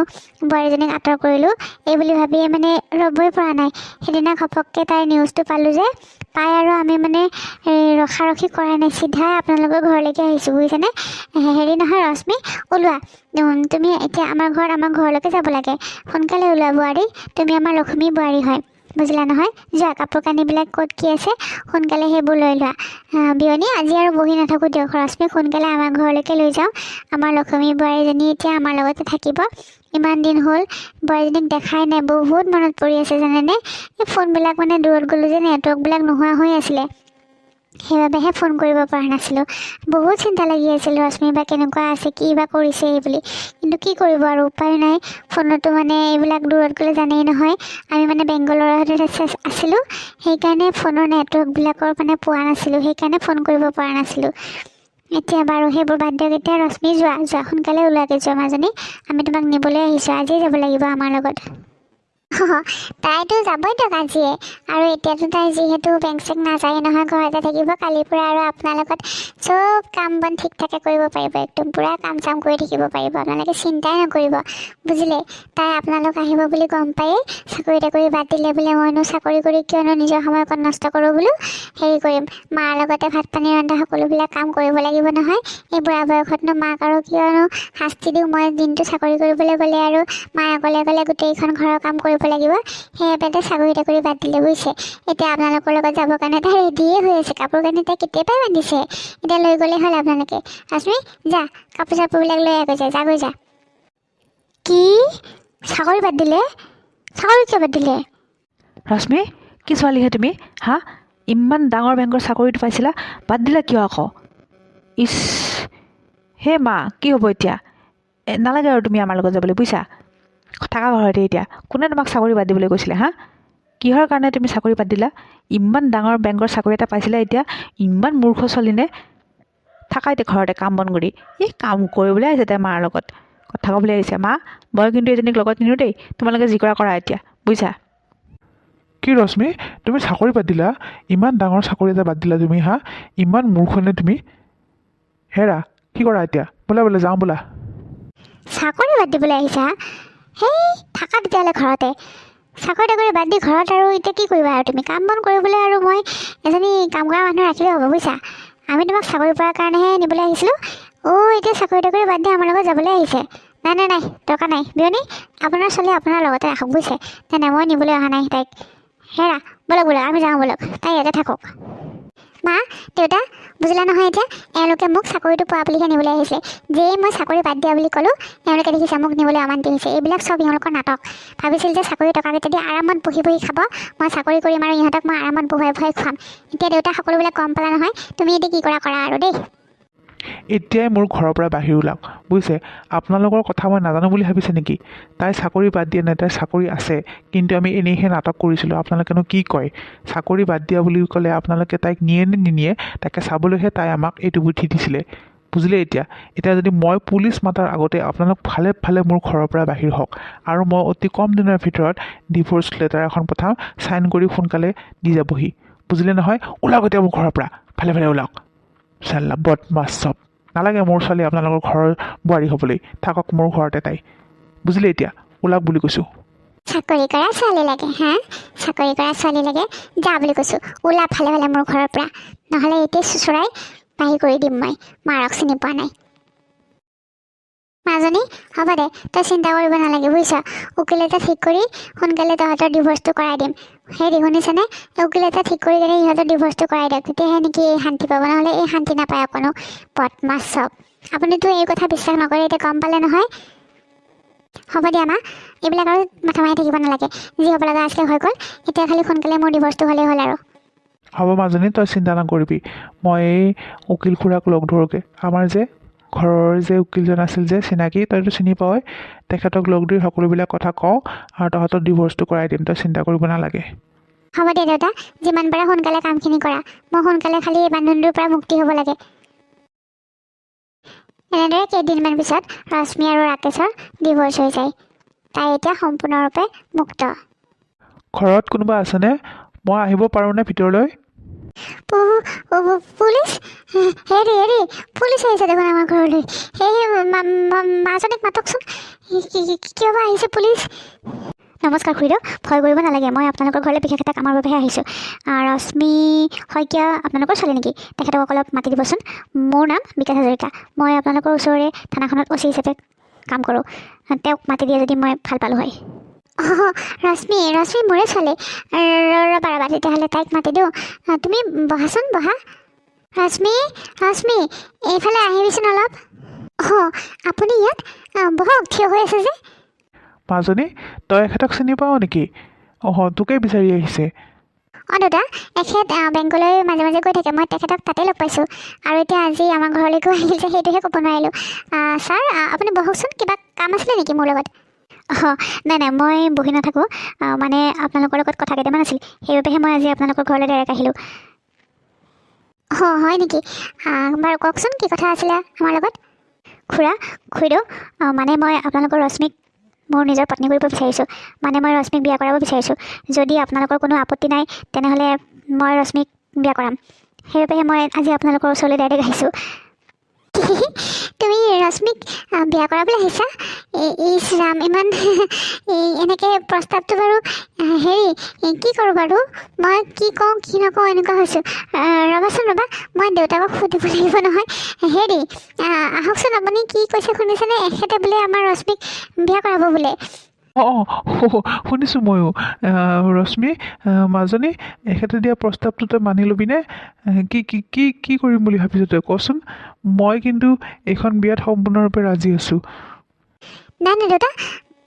বোৱাৰীজনীক আঁতৰ কৰিলোঁ, এই বুলি ভাবিয়ে মানে ৰ'বই পৰা নাই। সেইদিনা ঘপককৈ তাইৰ নিউজটো পালোঁ যে, পাই আৰু আমি মানে ৰখাৰখি কৰাই নাই, চিধাই আপোনালোকৰ ঘৰলৈকে আহিছোঁ বুজিছেনে। হেৰি নহয় ৰশ্মি, ওলোৱা তুমি এতিয়া আমাৰ ঘৰলৈকে যাব লাগে। সোনকালে ওলোৱা বোৱাৰী, তুমি আমাৰ লখিমী বোৱাৰী হয়, বুজিলা নহয়। যোৱা কাপোৰ কানিবিলাক ক'ত কি আছে সোনকালে সেইবোৰ লৈ লোৱা। বিয়নী, আজি আৰু বহি নাথাকোঁ দিয়ক, ৰশ্মিক সোনকালে আমাৰ ঘৰলৈকে লৈ যাওঁ। আমাৰ লখিমী বোৱাৰীজনী এতিয়া আমাৰ লগতে থাকিব। ইমান দিন হ'ল বোৱাৰীজনীক দেখাই নাই, বহুত মনত পৰি আছে জানেনে। এই ফোনবিলাক মানে দূৰত গ'লোঁ যে নেটৱৰ্কবিলাক নোহোৱা হৈ আছিলে, সেইবাবেহে ফোন কৰিব পৰা নাছিলোঁ। বহুত চিন্তা লাগি আছিল ৰশ্মি বা কেনেকুৱা আছে, কি বা কৰিছে এই বুলি। কিন্তু কি কৰিব আৰু, উপায় নাই। ফোনতো মানে এইবিলাক দূৰত গ'লে জানেই নহয়, আমি মানে বেংগলৰতে আছিলোঁ, সেইকাৰণে ফোনৰ নেটৱৰ্কবিলাকৰ মানে পোৱা নাছিলোঁ, সেইকাৰণে ফোন কৰিব পৰা নাছিলোঁ। এতিয়া বাৰু সেইবোৰ বাদ দিয়ক। এতিয়া ৰশ্মি যোৱা সোনকালে ওলোৱাকৈ যোৱা মাজনী, আমি তোমাক নিবলৈ আহিছোঁ, আজিয়ে যাব লাগিব আমাৰ লগত। তাইতো যাবই দিয়ক আজিয়ে, আৰু এতিয়াতো তাই যিহেতু বেংক চেংক নাযায় নহয়, ঘৰতে থাকিব। কালিৰ পৰা আৰু আপোনাৰ লগত চব কাম বন ঠিক ঠাকে কৰিব পাৰিব, একদম পূৰা কাম চাম কৰি থাকিব পাৰিব, আপোনালোকে চিন্তাই নকৰিব বুজিলে। তাই আপোনালোক আহিব বুলি গম পায়েই চাকৰি তাকৰি বাদ দিলে বোলে, মইনো চাকৰি কৰি কিয়নো নিজৰ সময়কণ নষ্ট কৰোঁ বোলো, হেৰি কৰিম, মাৰ লগতে ভাত পানী ৰন্ধা সকলোবিলাক কাম কৰিব লাগিব নহয়। এই বুঢ়া বয়সতনো মাক আৰু কিয়নো শাস্তি দিওঁ, মই দিনটো চাকৰি কৰিবলৈ গ'লে আৰু মায়ে অকলে অকলে গোটেইখন ঘৰৰ কাম কৰিব লাগিব, সেইবাবে চাকৰি তাকৰি বাদ দিলে বুজিছে। এতিয়া আপোনালোকৰ লগত যাবৰ কাৰণে তাই ৰেডিয়ে হৈ আছে, কাপোৰ কানি তাই কেতিয়াবাই বান্ধিছে, এতিয়া লৈ গ'লেই হ'ল আপোনালোকে। ৰশ্মি যা, কাপোৰ চাপোৰবিলাক লৈ আগৈ যা। কি চাকৰি বাদ দিলে? চাকৰি কিয় বাদ দিলে? ৰশ্মি, কি ছোৱালীহে তুমি হা? ইমান ডাঙৰ বেংকৰ চাকৰিটো পাইছিলা, বাদ দিলা কিয় আকৌ? ইছ, হে মা, কি হ'ব এতিয়া? নালাগে আৰু তুমি আমাৰ লগত যাবলৈ বুজিছা। থাকা ঘৰতে এতিয়া। কোনে তোমাক চাকৰি বাদ দিবলৈ কৈছিলে হা? কিহৰ কাৰণে তুমি চাকৰি বাদ দিলা? ইমান ডাঙৰ বেংকৰ চাকৰি এটা পাইছিলা, এতিয়া ইমান মূৰ্খ ছোৱালীনে? থাকা এতিয়া ঘৰতে কাম বন কৰি। এই কাম কৰিবলৈ আহিছে তাই মাৰ লগত, কথা ক'বলৈ আহিছে। মা, মই কিন্তু এজনীক লগত নিনিওঁ দেই, তোমালোকে যি কৰা এতিয়া বুজিছা। কি ৰশ্মি, তুমি চাকৰি বাদ দিলা? ইমান ডাঙৰ চাকৰি এটা বাদ দিলা তুমি হা? ইমান মূৰ্খনে তুমি? হেৰা, কি কৰা এতিয়া? বোলা যাওঁ বোলা। চাকৰি বাদ দিবলৈ আহিছা? সেই থাকা তেতিয়াহ'লে ঘৰতে। চাকৰি তাকৰি বাদ দি ঘৰত আৰু এতিয়া কি কৰিবা আৰু তুমি? কাম বন কৰিবলৈ আৰু মই এজনী কাম কৰা মানুহ ৰাখিলে হ'ব বুজিছা। আমি তোমাক চাকৰি পোৱাৰ কাৰণেহে নিবলৈ আহিছিলোঁ। এতিয়া চাকৰি তাকৰি বাদ দি আমাৰ লগত যাবলৈ আহিছে? নাই, দৰকাৰ নাই। বিয়নী, আপোনাৰ ছোৱালী আপোনাৰ লগতে ৰাখক বুজিছে। নাই, মই নিবলৈ অহা নাই তাইক। হেৰা, ব'লক আমি যাওঁ ব'লক, তাই ইয়াতে থাকক। মা, দেউতা, বুজিলা নহয় এতিয়া, এওঁলোকে মোক চাকৰিটো পোৱা বুলিহে নিবলৈ আহিছিলে। যেই মই চাকৰি বাদ দিয়া বুলি ক'লোঁ, এওঁলোকে দেখিছে মোক নিবলৈ অমান্তি হৈছে। এইবিলাক চব ইহঁতৰ নাটক। ভাবিছিল যে চাকৰি টকাকেইটা দি আৰামত বহি খাব, মই চাকৰি কৰিম আৰু ইহঁতক মই আৰামত বহুৱাই খুৱাম। এতিয়া দেউতা সকলোবিলাক গম পালা নহয়, তুমি এতিয়া কি কৰা আৰু দেই। এতিয়াই মোৰ ঘৰৰ পৰা বাহিৰ ওলাওক বুজিছে। আপোনালোকৰ কথা মই নাজানো বুলি ভাবিছে নেকি? তাই চাকৰি বাদ দিয়া নাই, তাইৰ চাকৰি আছে, কিন্তু আমি এনেইহে নাটক কৰিছিলোঁ। আপোনালোকেনো কি কয়? চাকৰি বাদ দিয়া বুলি ক'লে আপোনালোকে তাইক নিয়ে নে নিনিয়ে তাকে চাবলৈহে তাই আমাক এইটো বুদ্ধি দিছিলে, বুজিলে। এতিয়া যদি মই পুলিচ মাতাৰ আগতে আপোনালোক ভালে মোৰ ঘৰৰ পৰা বাহিৰ হওক, আৰু মই অতি কম দিনৰ ভিতৰত ডিভ'ৰ্চ লেটাৰ এখন পঠাম, চাইন কৰি সোনকালে দি যাবহি, বুজিলে নহয়। ওলাওক এতিয়া মোৰ ঘৰৰ পৰা, ভালে ওলাওক। চাল্লা বদমাছ চব। নালাগে মোৰ ছোৱালী আপোনালোকৰ ঘৰৰ বোৱাৰী হ'বলৈ, থাকক মোৰ ঘৰতে তাই, বুজিলে। এতিয়া ওলাওক বুলি কৈছোঁ। চাকৰি কৰা ছোৱালী লাগে হা? চাকৰি কৰা ছোৱালী লাগে, যা বুলি কৈছোঁ। ওলা ভালে মোৰ ঘৰৰ পৰা, নহ'লে এতিয়া চুচৰাই বাহিৰ কৰি দিম মই। মাৰক চিনি পোৱা নাই। মাজনী, হ'ব দে, তই চিন্তা কৰিব নালাগে বুজিছ। উকিল এটা ঠিক কৰি সোনকালে তহঁতৰ ডিভ'ৰ্চটো কৰাই দিম। হেৰি শুনিছেনে? উকিল এটা ঠিক কৰি কেনে ইহঁতৰ ডিভ'ৰ্চটো কৰাই দিয়ক, তেতিয়াহে নেকি এই শান্তি পাব, নহ'লে এই শান্তি নাপায় অকণো। বদমাছ চব। আপুনিতো এই কথা বিশ্বাস নকৰে, এতিয়া গম পালে নহয়। হ'ব দিয়া মা, এইবিলাক আৰু মাথা মাৰি থাকিব নালাগে। যি হ'ব লগা আছিলে হৈ গ'ল, এতিয়া খালি সোনকালে মোৰ ডিভ'ৰ্চটো হ'লেই হ'ল আৰু। হ'ব মাজনী, তই চিন্তা নকৰিবি। মই এই উকিল খুৰাক লগ ধৰোঁগৈ। আমাৰ যে ঘৰৰ যে উকিলজন আছিল যে চিনাকি, তইতো চিনি পাৱই, তেখেতক লগ ধৰি সকলোবিলাক কথা কওঁ আৰু তহঁতৰ ডিভ'ৰ্চটো কৰাই দিম, তই চিন্তা কৰিব নালাগে। হ'ব দে দেউতা, যিমান পাৰে সোনকালে কামখিনি কৰা। মই সোনকালে খালি এই বান্ধোনটোৰ পৰা মুক্তি হ'ব লাগে। এনেদৰে কেইদিনমান পিছত ৰশ্মি আৰু ৰাকেশৰ ডিভ'ৰ্চ হৈ যায়। তাই এতিয়া সম্পূৰ্ণৰূপে মুক্ত। ঘৰত কোনোবা আছেনে? মই আহিব পাৰোঁনে ভিতৰলৈ? পুলিচ? হেৰি পুলিচ আহিছে দেখোন আমাৰ ঘৰলৈ। সেই মাজনীক মাতকচোন, কিয় বা আহিছে পুলিচ? নমস্কাৰ খুৰীদেউ, ভয় কৰিব নালাগে। মই আপোনালোকৰ ঘৰলৈ বিশেষ এটা কামৰ বাবেহে আহিছোঁ। ৰশ্মি শইকীয়া আপোনালোকৰ ছোৱালী নেকি? তেখেতক অলপ মাতি দিবচোন। মোৰ নাম বিকাশ হাজৰিকা। মই আপোনালোকৰ ওচৰৰে থানাখনত অচি হিচাপে কাম কৰোঁ। তেওঁক মাতি দিয়ে যদি মই ভাল পালোঁ হয়। ৰশ্মি মোৰে ছোৱালী। ৰ'বা তেতিয়াহ'লে তাইক মাতি দিওঁ। তুমি বহাচোন, বহা। ৰশ্মি এইফালে আহিবিচোন অলপ। আপুনি ইয়াত? বহক, থিয় হৈ আছে যে। মাজনী, তই এখেতক চিনি পাৱ নেকি? তোকেই বিচাৰি আহিছে। দাদা, এখেত বেংকলৈ মাজে মাজে গৈ থাকে। মই তেখেতক তাতে লগ পাইছোঁ। আৰু এতিয়া আজি আমাৰ ঘৰলৈকো আহিল যে, সেইটোহে ক'ব নোৱাৰিলোঁ। ছাৰ, আপুনি বহকচোন। কিবা কাম আছিলে নেকি মোৰ লগত? নাই, মই বহি নাথাকোঁ। মানে আপোনালোকৰ লগত কথা কেইটামান আছিল, সেইবাবেহে মই আজি আপোনালোকৰ ঘৰলৈ ডাইৰেক্ট আহিলোঁ। হয় নেকি? বাৰু কওকচোন, কি কথা আছিলে আমাৰ লগত? খুৰীদেউ, মানে মই আপোনালোকৰ ৰশ্মিক মোৰ নিজৰ পত্নী কৰিব বিচাৰিছোঁ। মানে মই ৰশ্মিক বিয়া কৰাব বিচাৰিছোঁ। যদি আপোনালোকৰ কোনো আপত্তি নাই, তেনেহ'লে মই ৰশ্মিক বিয়া কৰাম। সেইবাবেহে মই আজি আপোনালোকৰ ওচৰলৈ ডাইৰেক্ট আহিছোঁ। তুমি ৰশ্মিক বিয়া কৰাবলৈ আহিছা? ইছ ৰাম, ইমান এনেকৈ প্ৰস্তাৱটো বাৰু কি কৰোঁ বাৰু? মই কি কওঁ কি নকওঁ এনেকুৱা হৈছোঁ। ৰ'বা, মই দেউতাকক সুধিব লাগিব নহয়। আহকচোন, আপুনি কি কৈছে শুনিছেনে? এখেতে বোলে আমাৰ ৰশ্মিক বিয়া কৰাব বোলে। শুনিছোঁ ময়ো। ৰশ্মি, মাজনী, এখেতে দিয়া প্ৰস্তাৱটো তই মানি ল'বিনে? কি কৰিম বুলি ভাবিছ তই কচোন? মই কিন্তু এইখন বিয়াত সম্পূৰ্ণৰূপে ৰাজি আছোঁ। নাই দেউতা,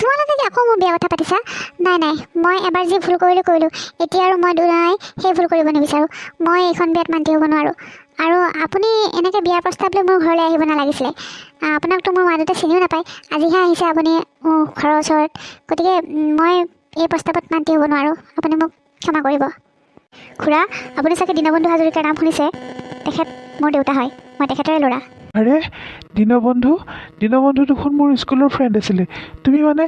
তোমালোকে কি আকৌ মোৰ বিয়া কথা পাতিছা? নাই, মই এবাৰ যি ভুল কৰিলোঁ। এতিয়া আৰু মই দুনাই সেই ভুল কৰিব নিবিচাৰোঁ। মই এইখন বিয়াত মান্তি হ'ব নোৱাৰোঁ। আৰু আপুনি এনেকৈ বিয়াৰ প্ৰস্তাৱ লৈ মোৰ ঘৰলৈ আহিব নালাগিছিলে। আপোনাকতো মোৰ মা দেউতাই চিনিও নাপায়। আজিহে আহিছে আপুনি মোৰ ঘৰৰ ওচৰত। গতিকে মই এই প্ৰস্তাৱত মান্তি হ'ব নোৱাৰোঁ। আপুনি মোক ক্ষমা কৰিব। খুৰা, আপুনি চাগে দীনবন্ধু হাজৰিকাৰ নাম শুনিছে? তেখেত মোৰ দেউতা হয়। মই তেখেতৰে ল'ৰা। আৰে, দীনবন্ধু দেখোন মোৰ স্কুলৰ ফ্ৰেণ্ড আছিলে। তুমি মানে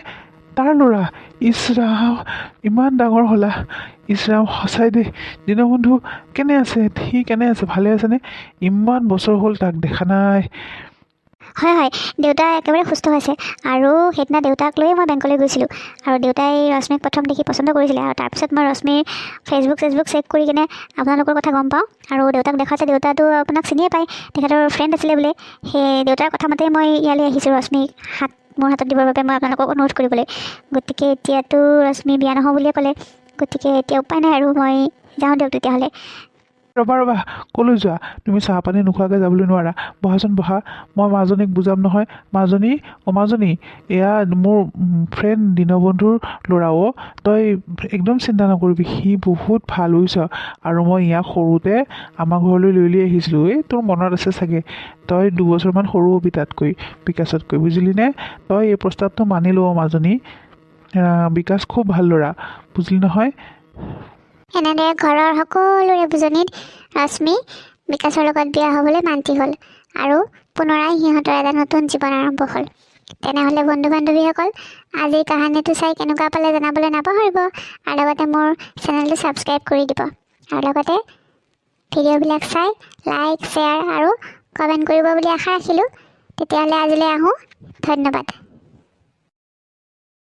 তাৰ ল'ৰা? ইছ ৰাম, ইমান ডাঙৰ হ'লা। ইছ ৰাম, সঁচাই দেই। দীনবন্ধু কেনে আছে? সি কেনে আছে? ভালে আছেনে? ইমান বছৰ হ'ল তাক দেখা নাই। হয়, দেউতা একেবাৰে সুস্থ হৈছে। আৰু সেইদিনা দেউতাক লৈয়ে মই বেংকলৈ গৈছিলোঁ। আৰু দেউতাই ৰশ্মিক প্ৰথম দেখি পচন্দ কৰিছিলে। আৰু তাৰপিছত মই ৰশ্মিৰ ফেচবুক চেক কৰি কিনে আপোনালোকৰ কথা গম পাওঁ। আৰু দেউতাক দেখাইছে, দেউতাটো আপোনাক চিনিয়ে পায়, তেখেতৰ ফ্ৰেণ্ড আছিলে বোলে। সেই দেউতাৰ কথা মতেই মই ইয়ালৈ আহিছোঁ ৰশ্মিক মোৰ হাতত দিবৰ বাবে মই আপোনালোকক অনুৰোধ কৰিবলৈ। গতিকে এতিয়াতো ৰশ্মি বিয়া নহওঁ বুলিয়ে ক'লে। গতিকে এতিয়া উপায় নাই আৰু মই যাওঁ দিয়ক তেতিয়াহ'লে। ৰ'বা, ক'লৈ যোৱা? তুমি চাহ পানী নোখোৱাকৈ যাবলৈ নোৱাৰা। বহাচোন, বহা। মই মাজনীক বুজাম নহয়। মাজনী, এয়া মোৰ ফ্ৰেণ্ড দীনবন্ধুৰ ল'ৰা। তই একদম চিন্তা নকৰিবি, সি বহুত ভাল হৈছে। আৰু মই ইয়াক সৰুতে আমাৰ ঘৰলৈ লৈ আহিছিলোঁ। তোৰ মনত আছে চাগে, তই 2 বছৰমান সৰু হ'বি তাতকৈ, বিকাশতকৈ, বুজিলিনে? তই এই প্ৰস্তাৱটো মানি ল মাজনী। বিকাশ খুব ভাল ল'ৰা, বুজিলি নহয়? এনেদৰে ঘৰৰ সকলোৰে বুজনিত ৰশ্মি বিকাশৰ লগত বিয়া হ'বলৈ মান্তি হ'ল। আৰু পুনৰাই সিহঁতৰ এটা নতুন জীৱন আৰম্ভ হ'ল। তেনেহ'লে বন্ধু বান্ধৱীসকল, আজিৰ কাহিনীটো চাই কেনেকুৱা পালে জনাবলৈ নাপাহৰিব। আৰু লগতে মোৰ চেনেলটো ছাবস্ক্ৰাইব কৰি দিব। আৰু লগতে ভিডিঅ'বিলাক চাই লাইক, শ্বেয়াৰ আৰু কমেণ্ট কৰিব বুলি আশা ৰাখিলোঁ। তেতিয়াহ'লে আজিলৈ আহোঁ। ধন্যবাদ।